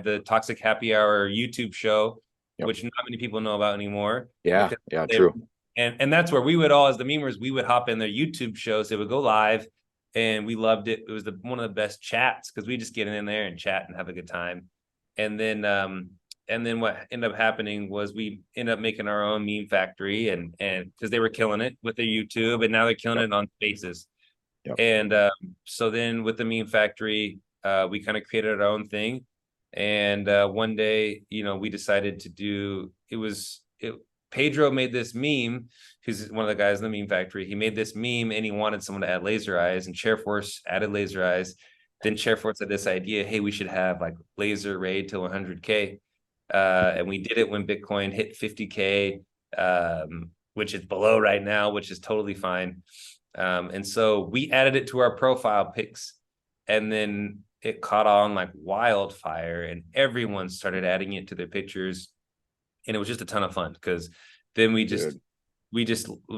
the Toxic Happy Hour YouTube show, which not many people know about anymore. Yeah, true. And that's where we would all, as the memers, we would hop in their YouTube shows. They would go live, and we loved it. It was one of the best chats, because we just get in there and chat and have a good time. And then what ended up happening was we ended up making our own Meme Factory, and because they were killing it with their YouTube, and now they're killing it on Spaces. And so then with the Meme Factory, we kind of created our own thing. And one day, we decided to do Pedro made this meme, who's one of the guys in the Meme Factory. He made this meme, and he wanted someone to add laser eyes, and Chairforce added laser eyes. Then Chairforce had this idea, hey, we should have like laser raid to 100K. And we did it when Bitcoin hit 50K, which is below right now, which is totally fine. And so we added it to our profile pics, and then it caught on like wildfire, and everyone started adding it to their pictures. And it was just a ton of fun, because then we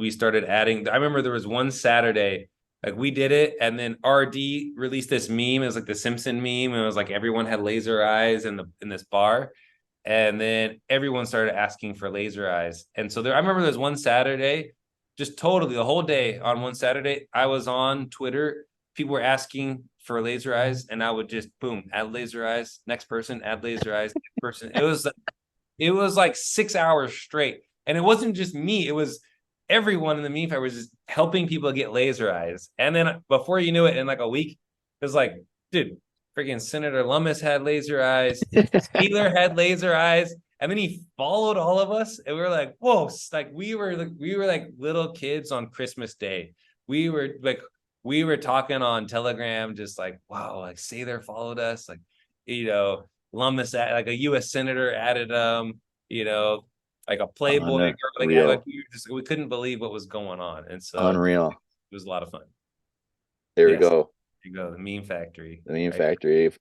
started adding. I remember there was one Saturday, like we did it, and then RD released this meme. It was like the Simpson meme, and it was like everyone had laser eyes in this bar, and then everyone started asking for laser eyes. And so I remember there was one Saturday, just totally the whole day on one Saturday, I was on Twitter. People were asking for laser eyes, and I would just boom, add laser eyes. Next person, add laser eyes. Next person. It was like 6 hours straight. And it wasn't just me. It was everyone in the meme fight was just helping people get laser eyes. And then before you knew it, in like a week, it was like, dude, freaking Senator Lummis had laser eyes. Taylor had laser eyes. And then he followed all of us. And we were like, whoa, like we were like little kids on Christmas Day. We were talking on Telegram, just like, wow, like Sather followed us. Like, Lummis, like a U.S. senator added like a Playboy girl. Like we couldn't believe what was going on. And so unreal. It was a lot of fun. There we go. There you go. The Meme Factory. The Meme Factory.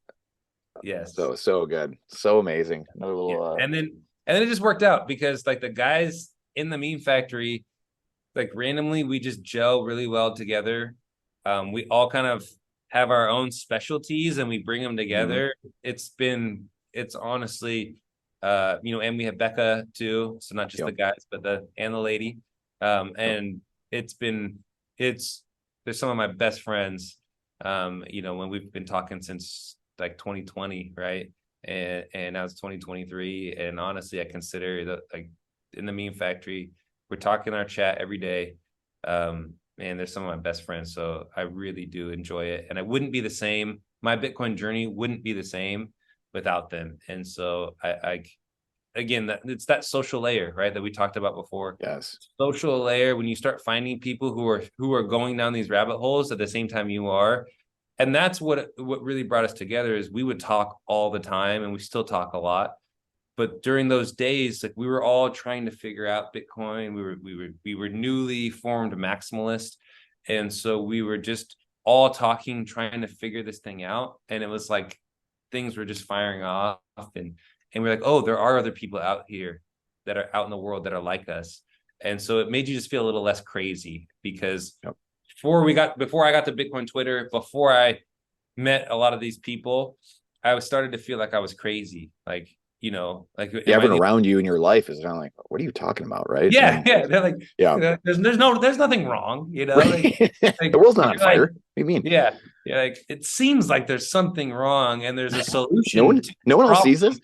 Yes. So good. So amazing. Another little and then it just worked out, because like the guys in the Meme Factory, like randomly, we just gel really well together. We all kind of have our own specialties, and we bring them together. It's honestly, and we have Becca too. So not just the guys, but the lady. And they're some of my best friends. When we've been talking since like 2020, right? And now it's 2023. And honestly, I consider that, like, in the Meme Factory, we're talking our chat every day. And they're some of my best friends. So I really do enjoy it. And I wouldn't be the same. My Bitcoin journey wouldn't be the same without them. And so it's that social layer, right, that we talked about before. Yes. Social layer, when you start finding people who are going down these rabbit holes at the same time you are. And that's what really brought us together, is we would talk all the time, and we still talk a lot. But during those days, like, we were all trying to figure out Bitcoin. We were newly formed maximalist. And so we were just all talking, trying to figure this thing out. And it was like things were just firing off. And we're like, oh, there are other people out here that are out in the world that are like us. And so it made you just feel a little less crazy, because before I got to Bitcoin Twitter, before I met a lot of these people, I was started to feel like I was crazy. Like, everyone around you in your life is kind of like, what are you talking about, right? They're like, there's nothing wrong, like, the world's not on fire. What do you mean? Like, it seems like there's something wrong, and there's a solution. no one else sees this.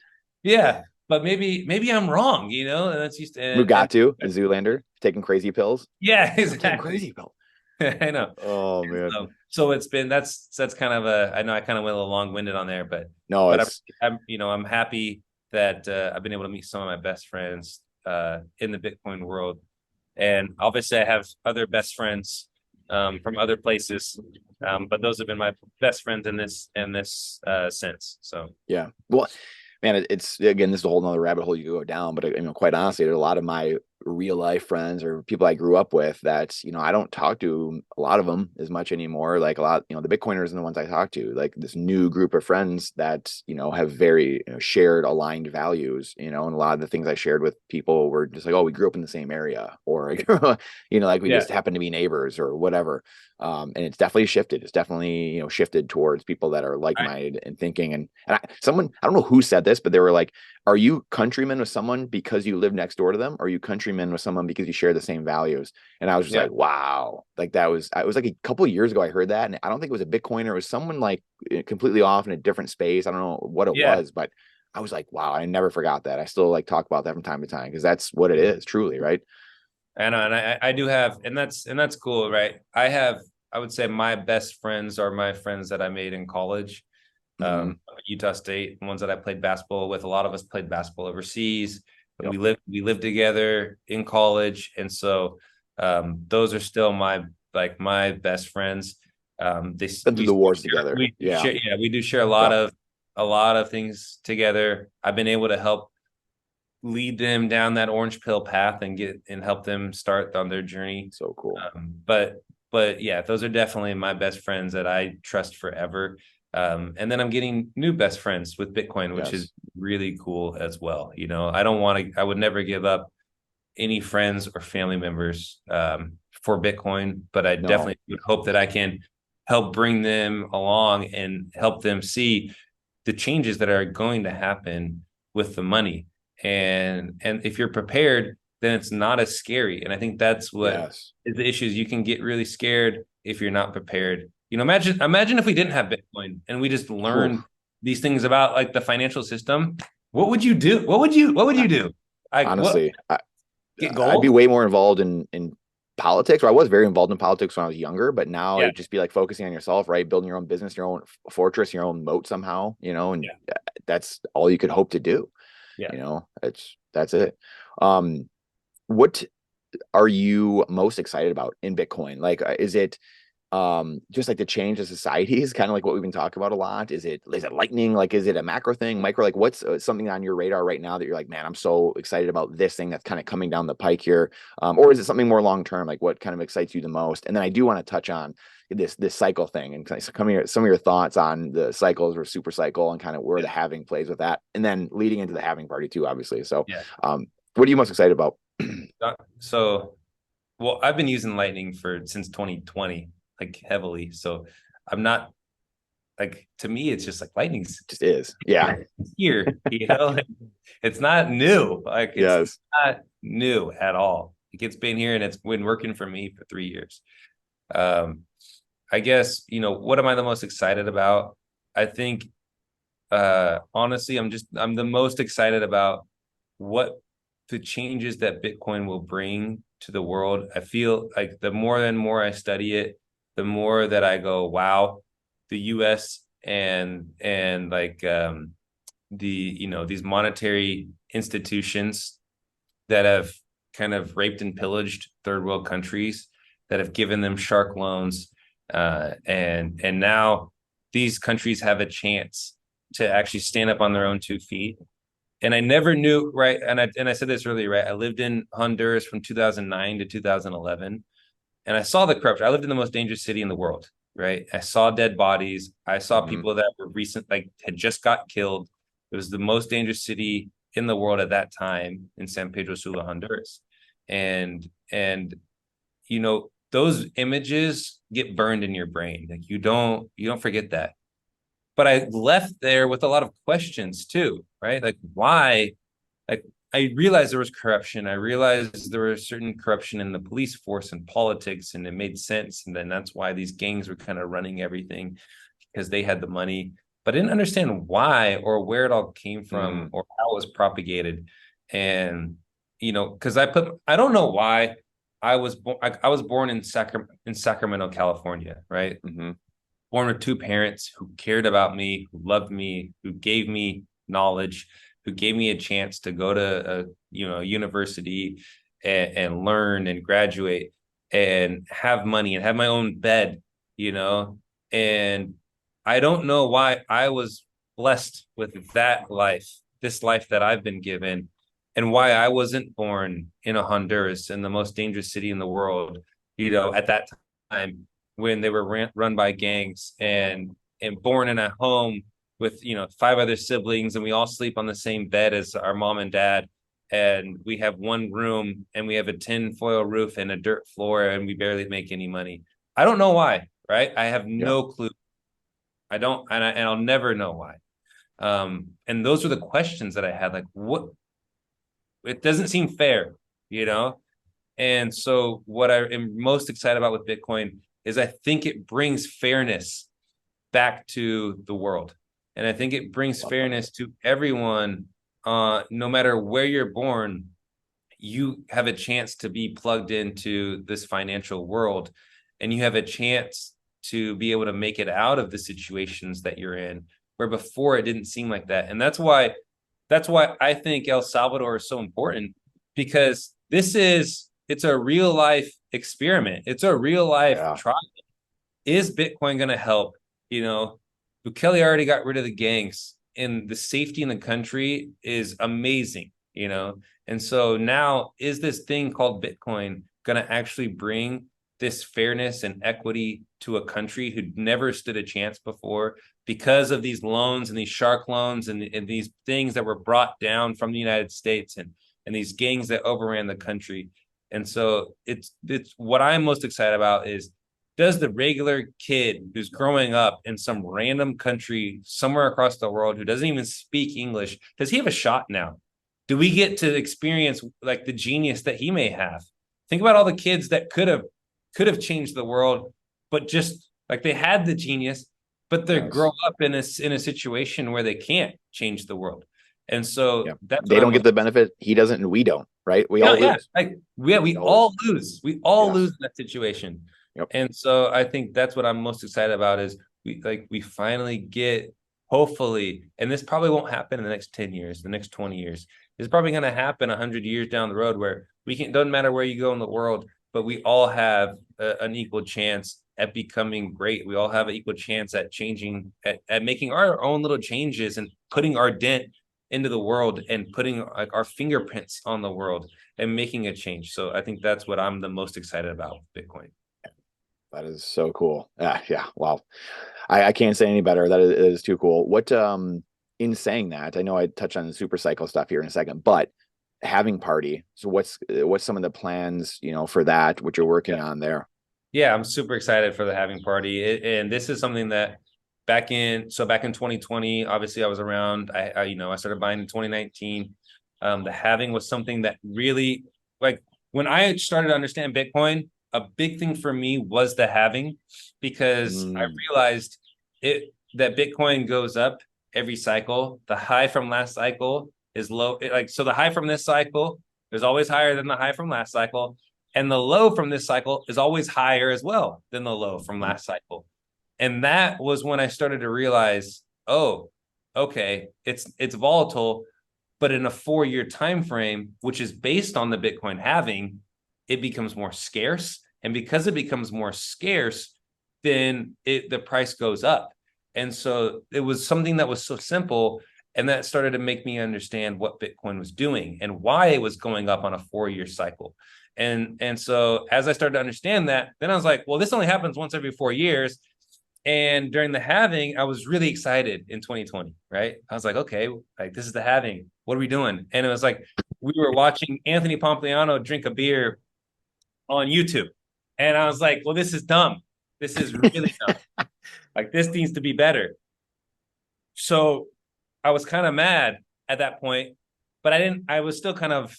But maybe I'm wrong, and that's used to Mugatu and Zoolander taking crazy pills. Exactly. Taking crazy pills. I know. Oh man. So it's been that's kind of I know I kind of went a little long-winded on there, but I'm happy that I've been able to meet some of my best friends in the Bitcoin world. And obviously I have other best friends from other places, but those have been my best friends in this sense. So yeah, well, man, it's again, this is a whole nother rabbit hole you could go down, but quite honestly, a lot of my real life friends or people I grew up with that, I don't talk to a lot of them as much anymore. Like a lot, the Bitcoiners and the ones I talk to, like this new group of friends that, have very shared aligned values, and a lot of the things I shared with people were just like, oh, we grew up in the same area, or, like we Yeah. just happen to be neighbors or whatever. And it's definitely shifted. It's definitely, shifted towards people that are like-minded and thinking. And I don't know who said this, but they were like, are you countrymen with someone because you live next door to them? Or are you countrymen with someone because you share the same values? And I was just like, wow, like it was like a couple of years ago I heard that. And I don't think it was a Bitcoiner. It was someone like completely off in a different space. I don't know what it was, but I was like, wow, I never forgot that. I still like talk about that from time to time because that's what it is, truly, right? I know, and I do have, and that's cool, right? I would say my best friends are my friends that I made in college, Utah State, ones that I played basketball with. A lot of us played basketball overseas. Yep. We lived together in college, and so those are still my best friends. Been through the wars together. We do share a lot of things together. I've been able to help lead them down that orange pill path and help them start on their journey. So cool. But yeah, those are definitely my best friends that I trust forever. And then I'm getting new best friends with Bitcoin, which is really cool as well. I would never give up any friends or family members for Bitcoin, but I definitely would hope that I can help bring them along and help them see the changes that are going to happen with the money. And if you're prepared, then it's not as scary. And I think that's what is the issue is you can get really scared if you're not prepared. Imagine if we didn't have Bitcoin and we just learned these things about like the financial system. What would you do? What would you do? Honestly, get gold? I'd be way more involved in politics, or I was very involved in politics when I was younger, but now it'd just be like focusing on yourself, right? Building your own business, your own fortress, your own moat somehow, and that's all you could hope to do. That's it. What are you most excited about in Bitcoin? Like, is it just like the change of society is kind of like what we've been talking about a lot? Is it lightning? Like, is it a macro thing, micro? Like, what's something on your radar right now that you're like, man, I'm so excited about this thing that's kind of coming down the pike here? Or is it something more long term? Like, what kind of excites you the most? And then I do want to touch on this cycle thing and some of your thoughts on the cycles or super cycle and kind of where the halving plays with that, and then leading into the halving party too, obviously. So, what are you most excited about? Well, I've been using Lightning since 2020, like heavily. So I'm not like, to me, it's just like Lightning's just is here, it's not new. Like it's not new at all. It's been here and it's been working for me for 3 years. I guess, what am I the most excited about? I think, honestly, I'm the most excited about what the changes that Bitcoin will bring to the world. I feel like the more and more I study it, the more that I go, wow, the US and like these monetary institutions that have kind of raped and pillaged third world countries, that have given them shark loans, and now these countries have a chance to actually stand up on their own 2 feet. And I never knew, right? And I said this earlier, right? I lived in Honduras from 2009 to 2011, and I saw the corruption. I lived in the most dangerous city in the world, right? I saw dead bodies. I saw people that were had just got killed. It was the most dangerous city in the world at that time, in San Pedro Sula, Honduras. And those images get burned in your brain. Like you don't forget that. But I left there with a lot of questions too, right? Like why? Like I realized there was corruption. I realized there was certain corruption in the police force and politics, and it made sense. And then that's why these gangs were kind of running everything, because they had the money. But I didn't understand why or where it all came from or how it was propagated. And because I don't know why I was born in Sacramento, California, right? Born with 2 parents who cared about me, who loved me, who gave me knowledge, who gave me a chance to go to a university and learn and graduate and have money and have my own bed, and I don't know why I was blessed with that life, this life that I've been given, and why I wasn't born in a Honduras, in the most dangerous city in the world, at that time when they were run by gangs, and born in a home with 5 other siblings, and we all sleep on the same bed as our mom and dad, and we have one room, and we have a tin foil roof and a dirt floor, and we barely make any money. I don't know why, right? I have no clue. I don't, and I'll never know why. And those were the questions that I had, like, what? It doesn't seem fair, you know? And so what I am most excited about with Bitcoin is I think it brings fairness back to the world. And I think it brings fairness to everyone, no matter where you're born. You have a chance to be plugged into this financial world, and you have a chance to be able to make it out of the situations that you're in, where before it didn't seem like that. And that's why I think El Salvador is so important, because it's a real life experiment. It's a real life trial. Is Bitcoin going to help? Bukele already got rid of the gangs, and the safety in the country is amazing, And so now, is this thing called Bitcoin going to actually bring this fairness and equity to a country who never stood a chance before, because of these loans and these shark loans and these things that were brought down from the United States, and these gangs that overran the country? And so it's what I'm most excited about is, does the regular kid who's growing up in some random country somewhere across the world who doesn't even speak English, does he have a shot now? Do we get to experience like the genius that he may have? Think about all the kids that could have changed the world, but just like they had the genius, but they grow up in a situation where they can't change the world. And so they don't get the benefit. He doesn't, and we don't, right? We all lose. We all lose. We all lose in that situation. Yep. And so I think that's what I'm most excited about, is we finally get, hopefully, and this probably won't happen in the next 10 years, the next 20 years. It's probably going to happen 100 years down the road, where doesn't matter where you go in the world, but we all have an equal chance at becoming great. We all have an equal chance at changing, at making our own little changes and putting our dent into the world, and putting like our fingerprints on the world and making a change. So I think that's what I'm the most excited about with Bitcoin. That is so cool. Yeah. Wow. I can't say any better. That is too cool. What, in saying that, I know I touched on the super cycle stuff here in a second, but Halving party. So what's some of the plans, for that, what you're working on there? Yeah, I'm super excited for the Halving party. And this is something that back in 2020, obviously I was around, I started buying in 2019. The Halving was something that really, like, when I started to understand Bitcoin, a big thing for me was the Halving, because I realized that Bitcoin goes up every cycle. The high from last cycle is low. So the high from this cycle is always higher than the high from last cycle. And the low from this cycle is always higher as well than the low from last cycle. And that was when I started to realize, oh, okay, it's volatile, but in a 4-year time frame, which is based on the Bitcoin Halving, it becomes more scarce. And because it becomes more scarce, then the price goes up. And so it was something that was so simple, and that started to make me understand what Bitcoin was doing and why it was going up on a 4-year cycle. And so as I started to understand that, then I was like, well, this only happens once every 4 years. And during the Halving, I was really excited in 2020, right? I was like, okay, like, this is the Halving. What are we doing? And it was like, we were watching Anthony Pompliano drink a beer on YouTube. And I was like, well, this is dumb. This is really dumb. Like, this needs to be better. So I was kind of mad at that point, but I was still kind of,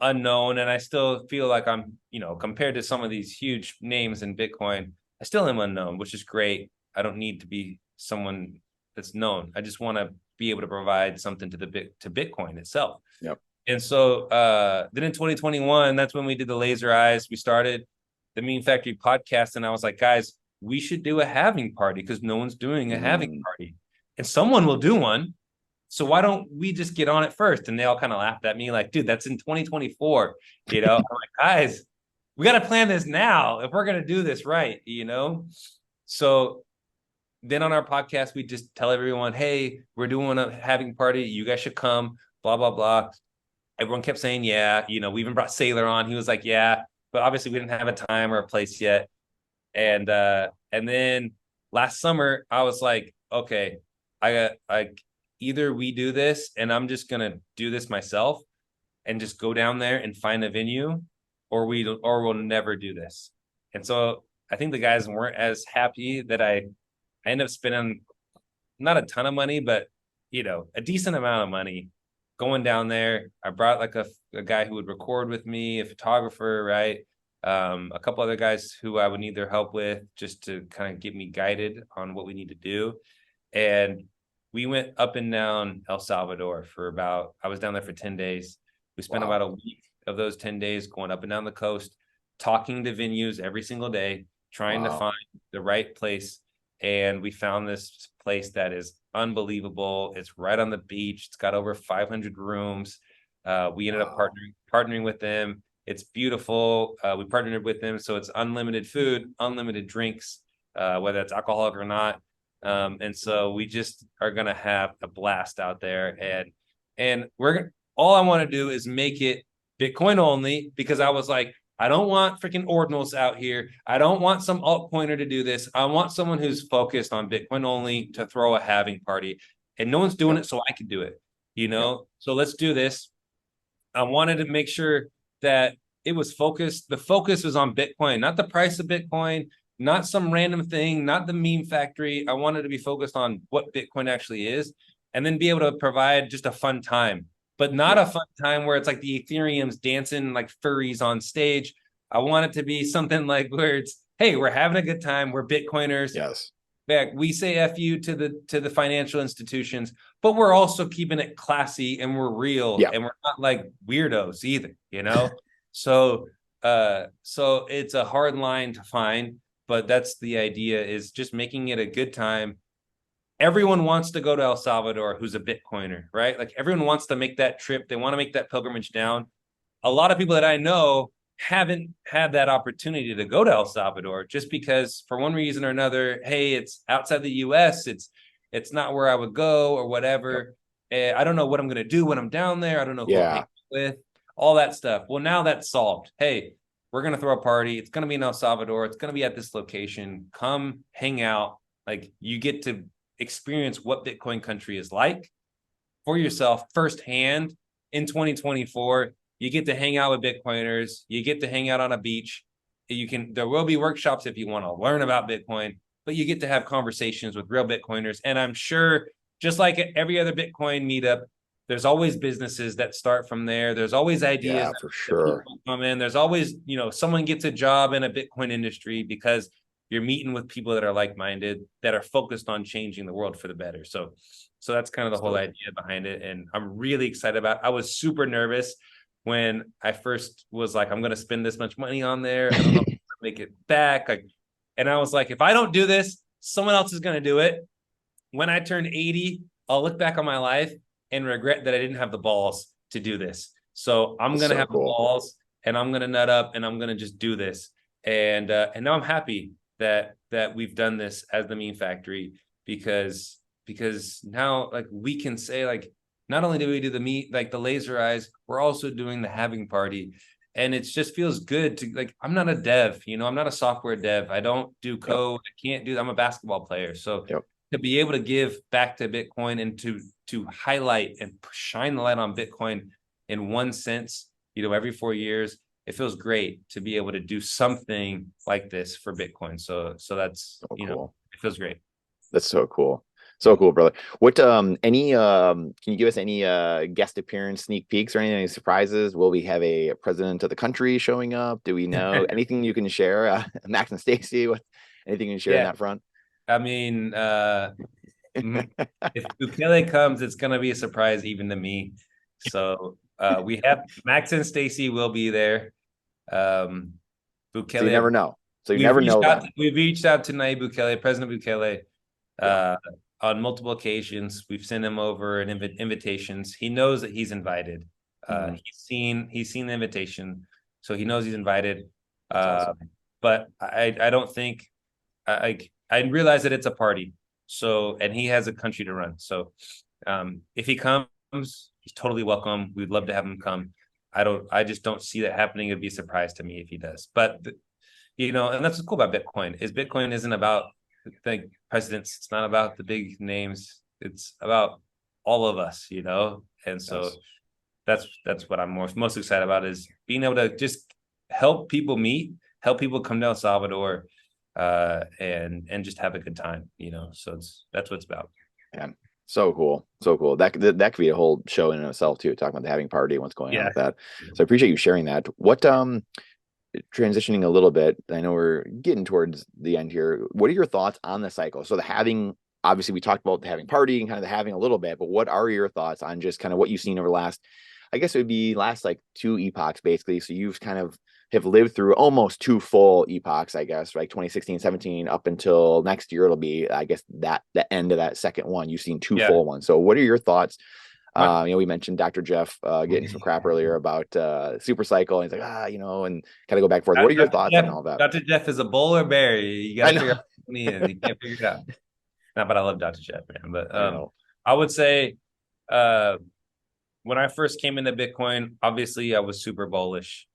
unknown. And I still feel like I'm, compared to some of these huge names in Bitcoin, I still am unknown, which is great. I don't need to be someone that's known. I just want to be able to provide something to Bitcoin itself. Yep. And so then in 2021, that's when we did the Laser Eyes. We started the Meme Factory podcast, and I was like, guys, we should do a Halving party, because no one's doing a Halving party, and someone will do one. So why don't we just get on it first? And they all kind of laughed at me like, dude, that's in 2024. I'm like, guys, we got to plan this now if we're going to do this right, So then on our podcast, we just tell everyone, hey, we're doing a Halving party. You guys should come, blah, blah, blah. everyone kept saying, yeah, we even brought Sailor on. He was like, yeah, but obviously we didn't have a time or a place yet. And then last summer I was like, okay, I got like either we do this and I'm just gonna do this myself and just go down there and find a venue, or we'll never do this. And so I think the guys weren't as happy that I ended up spending not a ton of money, but a decent amount of money going down there. I brought like a guy who would record with me, a photographer, right? A couple other guys who I would need their help with just to kind of get me guided on what we need to do. And we went up and down El Salvador I was down there for 10 days. We spent about a week of those 10 days going up and down the coast, talking to venues every single day, trying to find the right place. And we found this place that is unbelievable. It's right on the beach. It's got over 500 rooms. We ended up partnering with them. It's beautiful. We partnered with them. So it's unlimited food, unlimited drinks, whether it's alcoholic or not. And so we just are going to have a blast out there. And all I want to do is make it Bitcoin only, because I was like, I don't want freaking ordinals out here. I don't want some altcoiner to do this. I want someone who's focused on Bitcoin only to throw a halving party, and no one's doing it, so I can do it, So let's do this. I wanted to make sure that it was focused. The focus was on Bitcoin, not the price of Bitcoin, not some random thing, not the meme factory. I wanted to be focused on what Bitcoin actually is, and then be able to provide just a fun time, but not a fun time where it's like the Ethereum's dancing like furries on stage. I want it to be something like where it's, hey, we're having a good time. We're Bitcoiners. Yes. Back, we say F you to the financial institutions, but we're also keeping it classy and we're real, and we're not like weirdos either, So it's a hard line to find, but that's the idea, is just making it a good time. Everyone wants to go to El Salvador who's a Bitcoiner, right? Like everyone wants to make that trip. They want to make that pilgrimage down. A lot of people that I know haven't had that opportunity to go to El Salvador just because for one reason or another, hey, it's outside the US, it's not where I would go or whatever. I don't know what I'm going to do when I'm down there. I don't know who I'm with, all that stuff. Well, now that's solved. Hey, we're going to throw a party. It's going to be in El Salvador. It's going to be at this location. Come hang out. Like you get to experience what Bitcoin country is like for yourself firsthand in 2024. You get to hang out with Bitcoiners. You get to hang out on a beach. There will be workshops if you want to learn about Bitcoin, but you get to have conversations with real Bitcoiners. And I'm sure, just like every other Bitcoin meetup, there's always businesses that start from there. There's always ideas. Yeah, for sure. Come in. There's always, someone gets a job in a Bitcoin industry because you're meeting with people that are like-minded, that are focused on changing the world for the better. So that's kind of the whole idea behind it. And I'm really excited about it. I was super nervous when I first was like, I'm going to spend this much money on there. I don't know if I'm going to make it back. And I was like, if I don't do this, someone else is going to do it. When I turn 80, I'll look back on my life and regret that I didn't have the balls to do this. So I'm going to have the balls, and I'm going to nut up, and I'm going to just do this. And now I'm happy that we've done this as the Meme Factory, because now like we can say like, not only do we do the laser eyes, we're also doing the halving party. And it just feels good to like, I'm not a dev, I'm not a software dev. I don't do code. I can't do, I'm a basketball player. So to be able to give back to Bitcoin and to highlight and shine the light on Bitcoin in one sense, every 4 years, it feels great to be able to do something like this for Bitcoin. So that's, cool. It feels great. That's so cool. So cool, brother. What can you give us any guest appearance sneak peeks or any surprises? Will we have a president of the country showing up? Do we know anything you can share? Max and Stacy, anything you can share on that front? I mean, if Bukele comes, it's gonna be a surprise even to me. So we have Max and Stacy will be there. Bukele, so you never know. So you never know. We've reached out to Nayib Bukele, President Bukele, on multiple occasions. We've sent him over invitations. He knows that he's invited. He's seen the invitation, so he knows he's invited. Awesome. But I don't think I realize that it's a party. So, and he has a country to run. So if he comes, He's totally welcome. We'd love to have him come. I just don't see that happening. It'd be a surprise to me if he does. But and that's what's cool about Bitcoin is Bitcoin isn't about the presidents. It's not about the big names. It's about all of us, And so that's what I'm most excited about is being able to just help people meet, help people come to El Salvador, and just have a good time, So that's what it's about. Yeah. So cool. That could be a whole show in and of itself too, talking about the Halving party and what's going on with that. So I appreciate you sharing that. What transitioning a little bit, I know we're getting towards the end here. What are your thoughts on the cycle? So the Halving, obviously we talked about the Halving party and kind of the Halving a little bit, but what are your thoughts on just kind of what you've seen over the last, I guess it would be last like 2 epochs basically. So you've kind of have lived through almost 2 full epochs, I guess, right? 2016, 17 up until next year. It'll be, I guess, that the end of that second one. You've seen 2 full ones. So what are your thoughts? We mentioned Dr. Jeff getting some crap earlier about super cycle. And he's like, and kind of go back and forth. What are your thoughts on all that? Dr. Jeff is a bull or bear. You got to figure out what he is. You can't figure it out. No, but I love Dr. Jeff, man. But I would say when I first came into Bitcoin, obviously I was super bullish.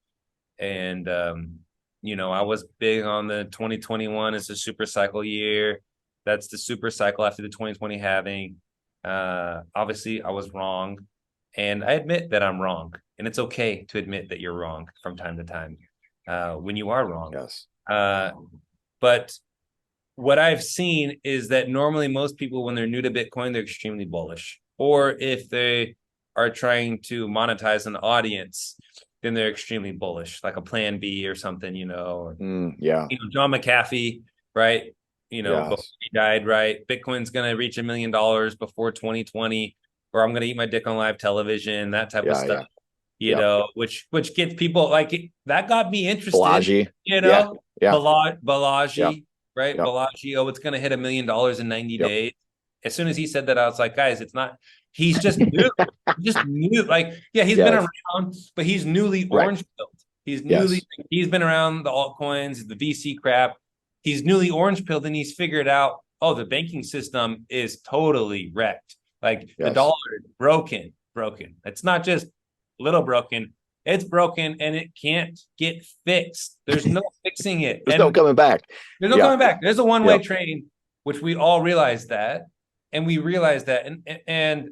And, I was big on the 2021 as a super cycle year. That's the super cycle after the 2020 halving. Obviously, I was wrong. And I admit that I'm wrong. And it's okay to admit that you're wrong from time to time when you are wrong. Yes. But what I've seen is that normally most people, when they're new to Bitcoin, they're extremely bullish. Or if they are trying to monetize an audience, then they're extremely bullish, like a Plan B or something, or John McAfee, right? Before he died, right? Bitcoin's going to reach $1 million before 2020, or I'm going to eat my dick on live television, that type of stuff, which gets people like that got me interested. Balaji, Balaji, right? Balaji, it's going to hit $1 million in 90 days. As soon as he said that, I was like, guys, it's not. He's just new. He's been around, but he's newly orange pilled. He's been around the altcoins, the VC crap. He's newly orange pilled, and he's figured out, the banking system is totally wrecked. Like the dollar is broken. It's not just little broken. It's broken, and it can't get fixed. There's no fixing it. There's no coming back. There's no coming back. There's a one-way train, which we all realize that. And we realize that, and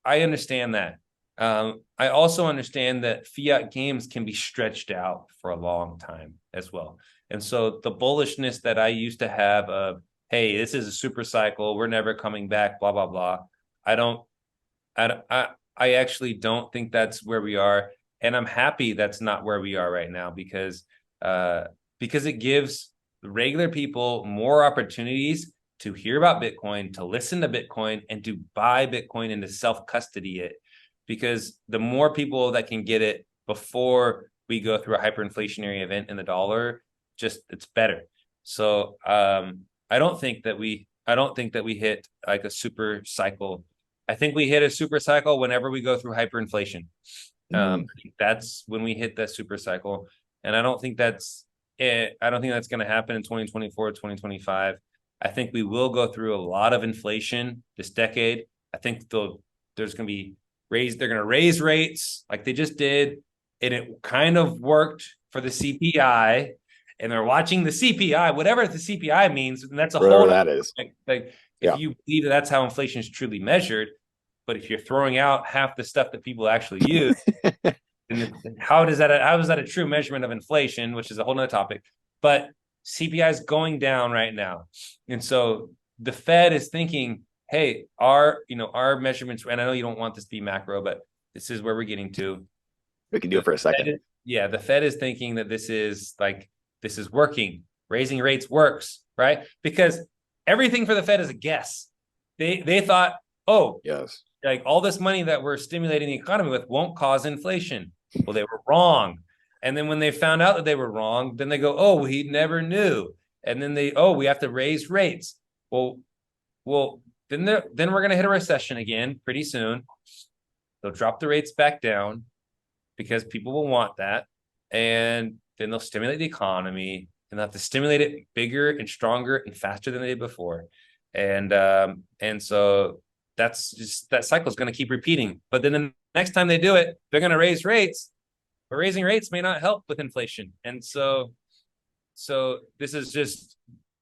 I understand that. I also understand that fiat games can be stretched out for a long time as well. And so the bullishness that I used to have of, hey, this is a super cycle, we're never coming back, blah, blah, blah. I actually don't think that's where we are. And I'm happy that's not where we are right now because it gives regular people more opportunities to hear about Bitcoin, to listen to Bitcoin, and to buy Bitcoin and to self-custody it. Because the more people that can get it before we go through a hyperinflationary event in the dollar, it's better. So I don't think that we hit like a super cycle. I think we hit a super cycle whenever we go through hyperinflation. That's when we hit that super cycle. And I don't think that's it. I don't think that's going to happen in 2024, 2025. I think we will go through a lot of inflation this decade. I think there's going to be they're going to raise rates like they just did. And it kind of worked for the CPI. And they're watching the CPI, whatever the CPI means. And that's a whole that is. If you believe that that's how inflation is truly measured. But if you're throwing out half the stuff that people actually use, then how is that a true measurement of inflation, which is a whole nother topic. But CPI is going down right now. And so the Fed is thinking, hey, our measurements, and I know you don't want this to be macro, but this is where we're getting to. We can do it for a second. The Fed is thinking that this is working. Raising rates works, right? Because everything for the Fed is a guess. They thought, like all this money that we're stimulating the economy with won't cause inflation. Well, they were wrong. And then when they found out that they were wrong, then they go, he never knew. And then we have to raise rates. Well, then we're going to hit a recession again pretty soon. They'll drop the rates back down because people will want that. And then they'll stimulate the economy and they'll have to stimulate it bigger and stronger and faster than they did before. And so that's just, that cycle is going to keep repeating. But then the Next time they do it, they're going to raise rates, but raising rates may not help with inflation. And so this is just,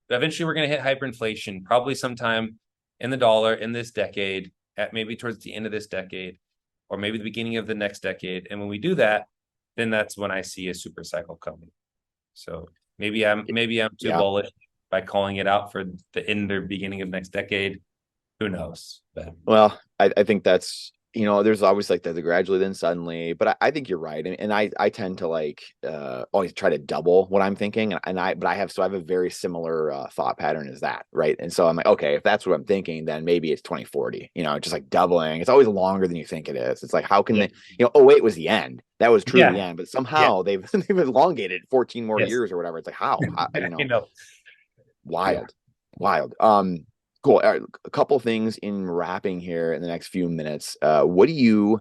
eventually we're going to hit hyperinflation, probably sometime in the dollar in this decade, at maybe towards the end of this decade, or maybe the beginning of the next decade. And when we do that, then that's when I see a super cycle coming. So maybe I'm too bullish by calling it out for the end or beginning of next decade. Who knows? But Well, I think that's, there's always like the gradually then suddenly, but I think you're right. And I tend to like always try to double what I'm thinking. But I have a very similar thought pattern as that. Right. And so I'm like, okay, if that's what I'm thinking, then maybe it's 2040, just like doubling. It's always longer than you think it is. It's like, how can they, '08 was the end. That was truly the end, but somehow they've elongated 14 more years or whatever. It's like, how, wild. Cool. All right, a couple things in wrapping here in the next few minutes. What do you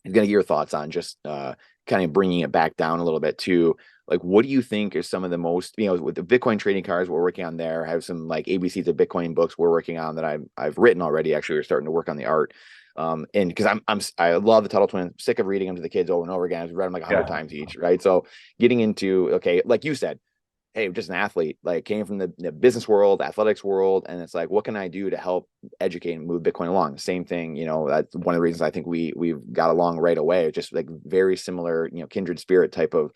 going to get your thoughts on just kind of bringing it back down a little bit to like, what do you think is some of the most, with the Bitcoin trading cards we're working on there, I have some like ABCs of Bitcoin books we're working on that I've written already. Actually, we're starting to work on the art. And because I love the Tuttle Twins, I'm sick of reading them to the kids over and over again. I've read them like 100 times each, right? So getting into, okay, like you said, hey, just an athlete, like came from the business world, athletics world. And it's like, what can I do to help educate and move Bitcoin along? Same thing, that's one of the reasons I think we've got along right away, just like very similar, kindred spirit type of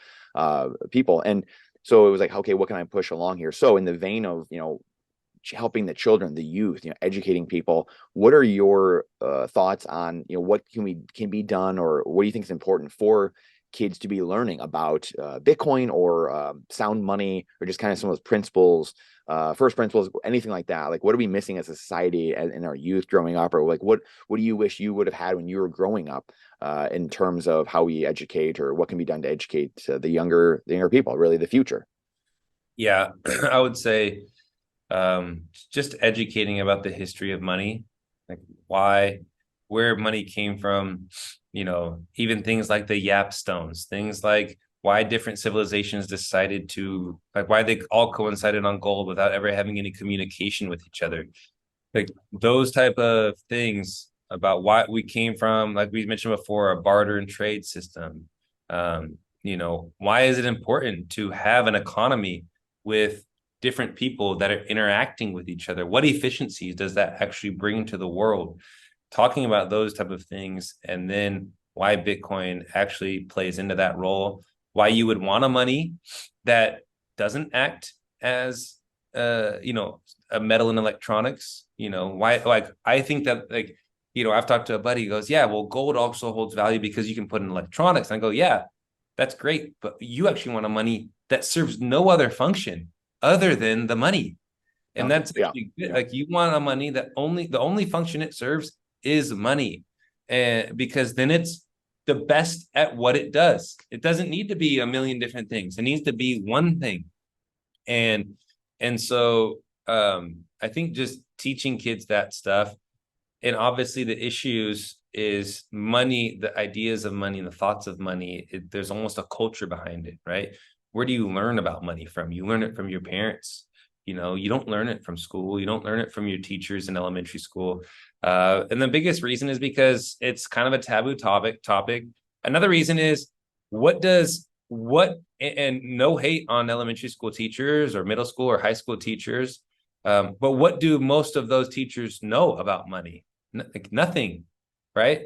people. And so it was like, okay, what can I push along here? So in the vein of, helping the children, the youth, educating people, what are your thoughts on, what can be done, or what do you think is important for kids to be learning about Bitcoin or sound money, or just kind of some of those principles, first principles, anything like that? Like, what are we missing as a society in our youth growing up? Or like, what do you wish you would have had when you were growing up in terms of how we educate, or what can be done to educate the younger people, really the future? Yeah, I would say just educating about the history of money, like where money came from, even things like the Yap stones, things like why different civilizations decided to, like why they all coincided on gold without ever having any communication with each other. Like those type of things about why we came from, like we mentioned before, a barter and trade system. Why is it important to have an economy with different people that are interacting with each other? What efficiencies does that actually bring to the world? Talking about those type of things, and then why Bitcoin actually plays into that role, why you would want a money that doesn't act as a metal in electronics, why, like, I think that, like, I've talked to a buddy who goes, yeah, well, gold also holds value because you can put in electronics. And I go, yeah, that's great, but you actually want a money that serves no other function other than the money. And that's like, you want a money that the only function it serves is money. And because then it's the best at what it does. It doesn't need to be a million different things. It needs to be one thing. And so I think just teaching kids that stuff, and obviously the issues is money, the ideas of money and the thoughts of money, there's almost a culture behind it, right? Where do you learn about money from? You learn it from your parents. You don't learn it from school. You don't learn it from your teachers in elementary school. And the biggest reason is because it's kind of a taboo topic. Another reason is and no hate on elementary school teachers or middle school or high school teachers, but what do most of those teachers know about money? Like nothing, right?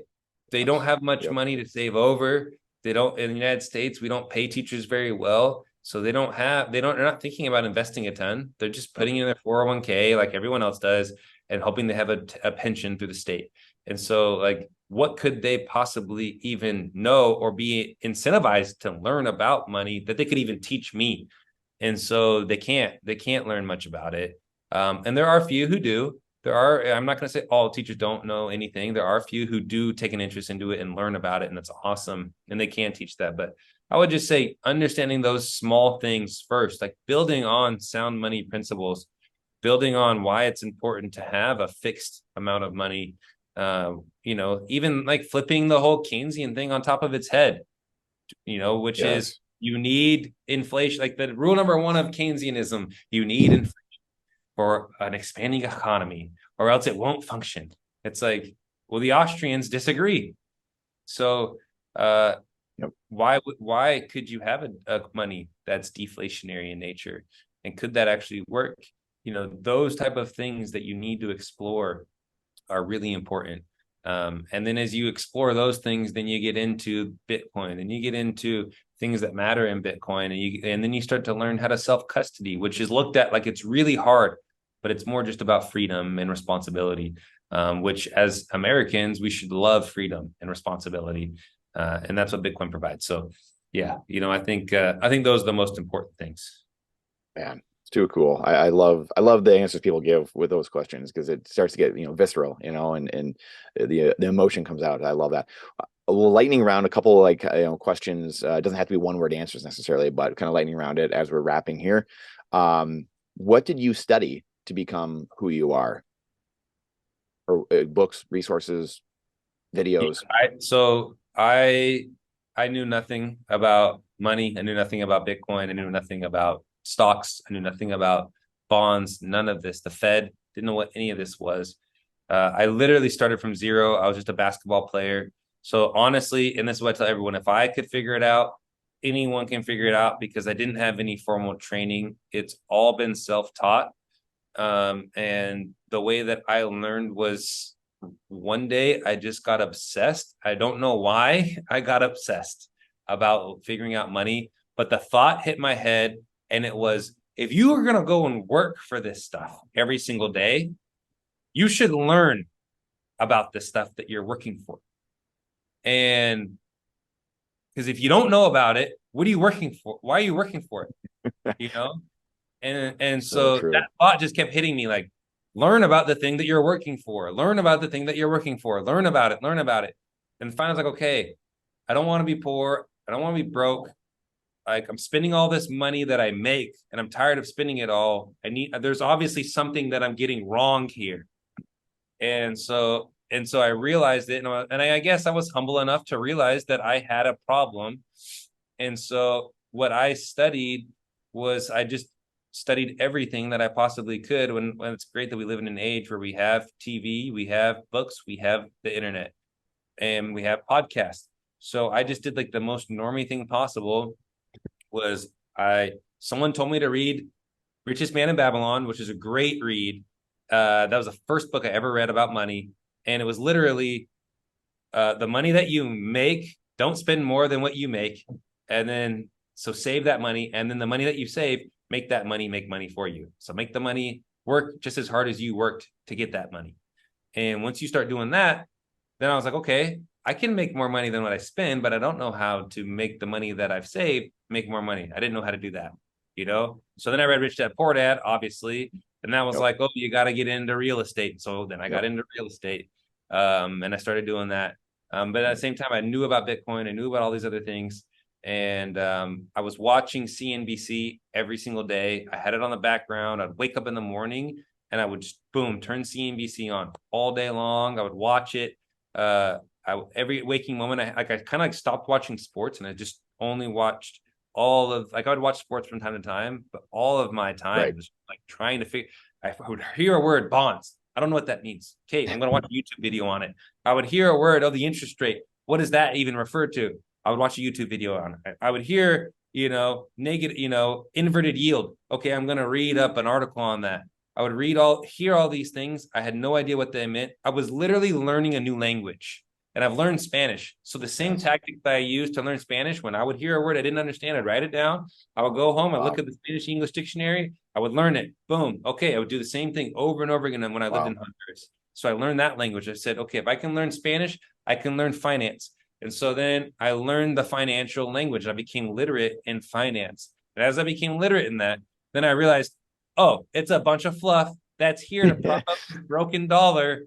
They don't have much money to save over. They don't, in the United States, we don't pay teachers very well. So they're not thinking about investing a ton. They're just putting in their 401k like everyone else does and hoping they have a pension through the state. And so, like, what could they possibly even know or be incentivized to learn about money that they could even teach me? And so they can't learn much about it. And there are a few who do. I'm not going to say all teachers don't know anything. There are a few who do take an interest into it and learn about it, and that's awesome. And they can teach that. But I would just say understanding those small things first, like building on sound money principles, building on why it's important to have a fixed amount of money, even like flipping the whole Keynesian thing on top of its head, which is you need inflation. Like the rule number one of Keynesianism, you need inflation for an expanding economy, or else it won't function. It's like, well, the Austrians disagree. So Yep. why could you have a money that's deflationary in nature? And could that actually work? Those type of things that you need to explore are really important. And then as you explore those things, then you get into Bitcoin and you get into things that matter in Bitcoin, and then you start to learn how to self-custody, which is looked at like it's really hard, but it's more just about freedom and responsibility, which as Americans, we should love freedom and responsibility. And that's what Bitcoin provides. So yeah, I think those are the most important things. Man, it's too cool. I love the answers people give with those questions, because it starts to get visceral, and the emotion comes out. I love that. Lightning round a couple like questions. It doesn't have to be one word answers necessarily, but kind of lightning around it as we're wrapping here. What did you study to become who you are? Or books, resources, videos? I knew nothing about money. I knew nothing about Bitcoin. I knew nothing about stocks. I knew nothing about bonds. None of this. The Fed, didn't know what any of this was. I literally started from zero. I was just a basketball player. So honestly, and this is what I tell everyone, if I could figure it out, anyone can figure it out, because I didn't have any formal training. It's all been self-taught. And the way that I learned was, one day I just got obsessed. I don't know why I got obsessed about figuring out money, but the thought hit my head, and it was, if you are going to go and work for this stuff every single day, you should learn about the stuff that you're working for. And because if you don't know about it, what are you working for? Why are you working for it? And so that thought just kept hitting me, like, learn about the thing that you're working for. Learn about the thing that you're working for. Learn about it. Learn about it. And finally, I was like, okay, I don't want to be poor. I don't want to be broke. Like, I'm spending all this money that I make, and I'm tired of spending it all. There's obviously something that I'm getting wrong here. And so I realized it, and I guess I was humble enough to realize that I had a problem. And so what I studied was, I just studied everything that I possibly could. When it's great that we live in an age where we have TV, we have books, we have the internet, and we have podcasts. So I just did like the most normie thing possible. Someone told me to read Richest Man in Babylon, which is a great read. That was the first book I ever read about money. And it was literally, the money that you make, don't spend more than what you make. And then, so save that money. And then the money that you save, make that money make money for you. So make the money work just as hard as you worked to get that money. And once you start doing that, then I was like, okay, I can make more money than what I spend, but I don't know how to make the money that I've saved make more money. I didn't know how to do that, So then I read Rich Dad Poor Dad, obviously. And that was like, oh, you got to get into real estate. So then I got into real estate, and I started doing that. But at the same time, I knew about Bitcoin. I knew about all these other things. And I was watching CNBC every single day. I had it on the background. I'd wake up in the morning and I would just, boom, turn CNBC on all day long. I would watch it. Every waking moment, I kind of stopped watching sports, and I just only watched I would watch sports from time to time, but all of my time was like trying to figure. I would hear a word, bonds. I don't know what that means. Okay, I'm going to watch a YouTube video on it. I would hear a word, the interest rate. What does that even refer to? I would watch a YouTube video on it. I would hear, negative, inverted yield. Okay, I'm going to read up an article on that. I would hear all these things. I had no idea what they meant. I was literally learning a new language. And I've learned Spanish. So the same tactic that I used to learn Spanish, when I would hear a word I didn't understand, I'd write it down. I would go home, I'd look at the Spanish English dictionary, I would learn it. Boom. Okay, I would do the same thing over and over again when I lived in Honduras. So I learned that language. I said, okay, if I can learn Spanish, I can learn finance. And so then I learned the financial language. I became literate in finance. And as I became literate in that, then I realized, oh, it's a bunch of fluff that's here to prop up the broken dollar.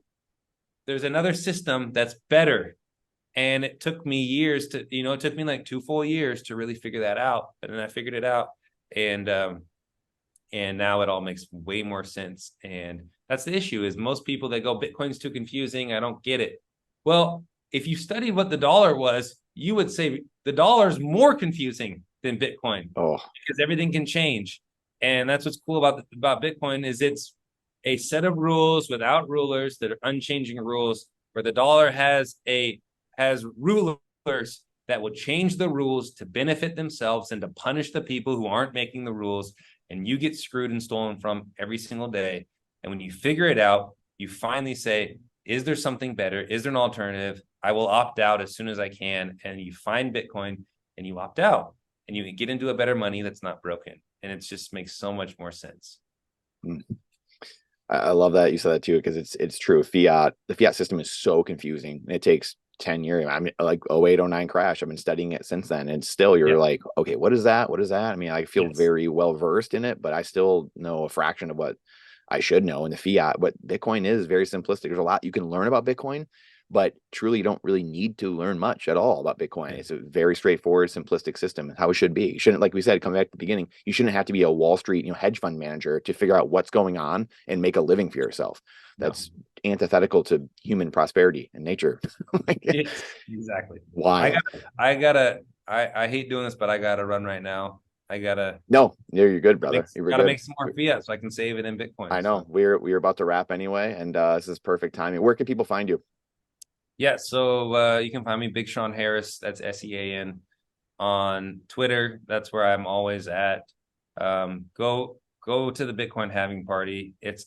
There's another system that's better. And it took me years it took me like 2 full years to really figure that out. But then I figured it out. And now it all makes way more sense. And that's the issue, is most people, they go, Bitcoin's too confusing, I don't get it. Well, if you studied what the dollar was, you would say the dollar's more confusing than Bitcoin, because everything can change. And that's what's cool about Bitcoin, is it's a set of rules without rulers that are unchanging rules, where the dollar has a has rulers that will change the rules to benefit themselves and to punish the people who aren't making the rules, and you get screwed and stolen from every single day. And when you figure it out, you finally say, is there something better? Is there an alternative? I will opt out as soon as I can. And you find Bitcoin and you opt out and you get into a better money that's not broken. And it just makes so much more sense. I love that you said that too, because it's true. The fiat system is so confusing. It takes 10 years. I mean, like 08, 09 crash. I've been studying it since then. And still you're like, okay, what is that? What is that? I mean, I feel very well versed in it, but I still know a fraction of what I should know in the fiat. But Bitcoin is very simplistic. There's a lot you can learn about Bitcoin, but truly you don't really need to learn much at all about Bitcoin. It's a very straightforward, simplistic system, how it should be. You shouldn't, like we said, coming back to the beginning, you shouldn't have to be a Wall Street, hedge fund manager to figure out what's going on and make a living for yourself. That's antithetical to human prosperity and nature. Exactly. Why? I hate doing this, but I gotta run right now. No, you're good, brother. You gotta make some more fiat so I can save it in Bitcoin. I know. We're about to wrap anyway, and this is perfect timing. Where can people find you? Yeah, so you can find me Big Sean Harris. That's SEAN on Twitter. That's where I'm always at. Go to the Bitcoin halving party. It's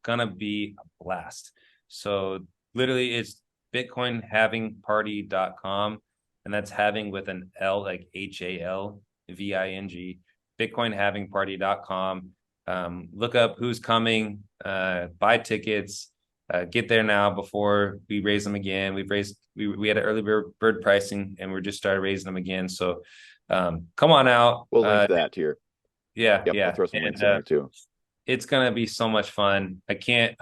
gonna be a blast. So literally, it's bitcoinhalvingparty.com, and that's having with an L, like HALVING. Bitcoinhalvingparty.com. Look up who's coming. Buy tickets. Get there now before we raise them again. We had an early bird pricing, and we're just started raising them again. So come on out. We'll link that here. Yeah. I'll throw some links in there too. It's gonna be so much fun. I can't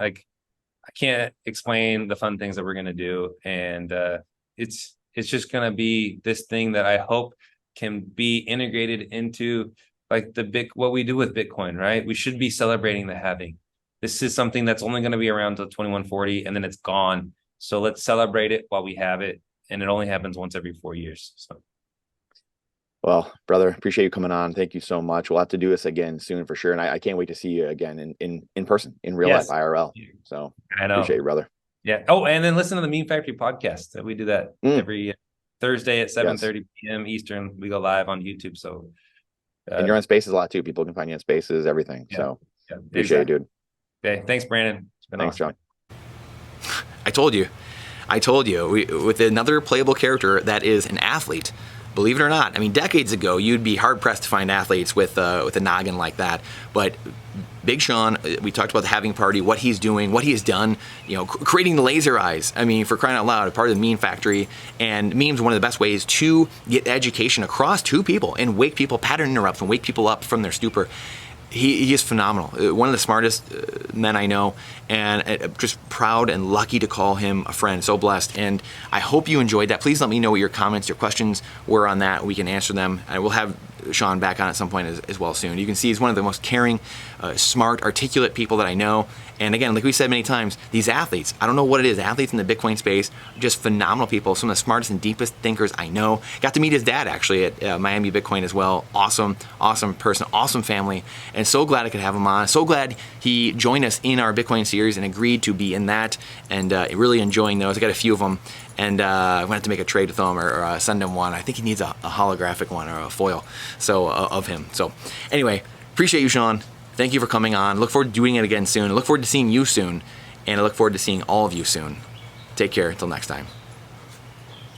explain the fun things that we're gonna do, and it's just gonna be this thing that I hope can be integrated into like what we do with Bitcoin. Right? We should be celebrating the halving. This is something that's only going to be around till 2140, and then it's gone. So let's celebrate it while we have it, and it only happens once every 4 years. So, well, brother, appreciate you coming on. Thank you so much. We'll have to do this again soon for sure, and I can't wait to see you again in person, in real life, IRL. So I know. Appreciate you, brother. Yeah. Oh, and then listen to the Meme Factory podcast. We do that every Thursday at 7:30 p.m. Eastern. We go live on YouTube. So, and you're on Spaces a lot too. People can find you on Spaces, everything. So appreciate you, dude. Okay, thanks, Brandon. It's been awesome. John. I told you, with another playable character that is an athlete. Believe it or not, I mean, decades ago, you'd be hard pressed to find athletes with a noggin like that. But Big Sean, we talked about the halving party, what he's doing, what he has done, creating the laser eyes. I mean, for crying out loud, part of the Meme Factory, and memes are one of the best ways to get education across to people and wake people, pattern interrupt, and wake people up from their stupor. He is phenomenal. One of the smartest men I know, and just proud and lucky to call him a friend. So blessed. And I hope you enjoyed that. Please let me know what your comments, your questions were on that. We can answer them. And we'll have Sean back on at some point as well soon. You can see he's one of the most caring, smart, articulate people that I know. And again, like we said many times, these athletes, I don't know what it is, athletes in the Bitcoin space, just phenomenal people, some of the smartest and deepest thinkers I know. Got to meet his dad actually at Miami Bitcoin as well. Awesome person, awesome family. And so glad I could have him on. So glad he joined us in our Bitcoin series and agreed to be in that, and really enjoying those. I got a few of them, and I'm going to have to make a trade with him or send him one. I think he needs a holographic one or a foil of him. So anyway, appreciate you, Sean. Thank you for coming on. Look forward to doing it again soon. I look forward to seeing you soon, and I look forward to seeing all of you soon. Take care. Until next time.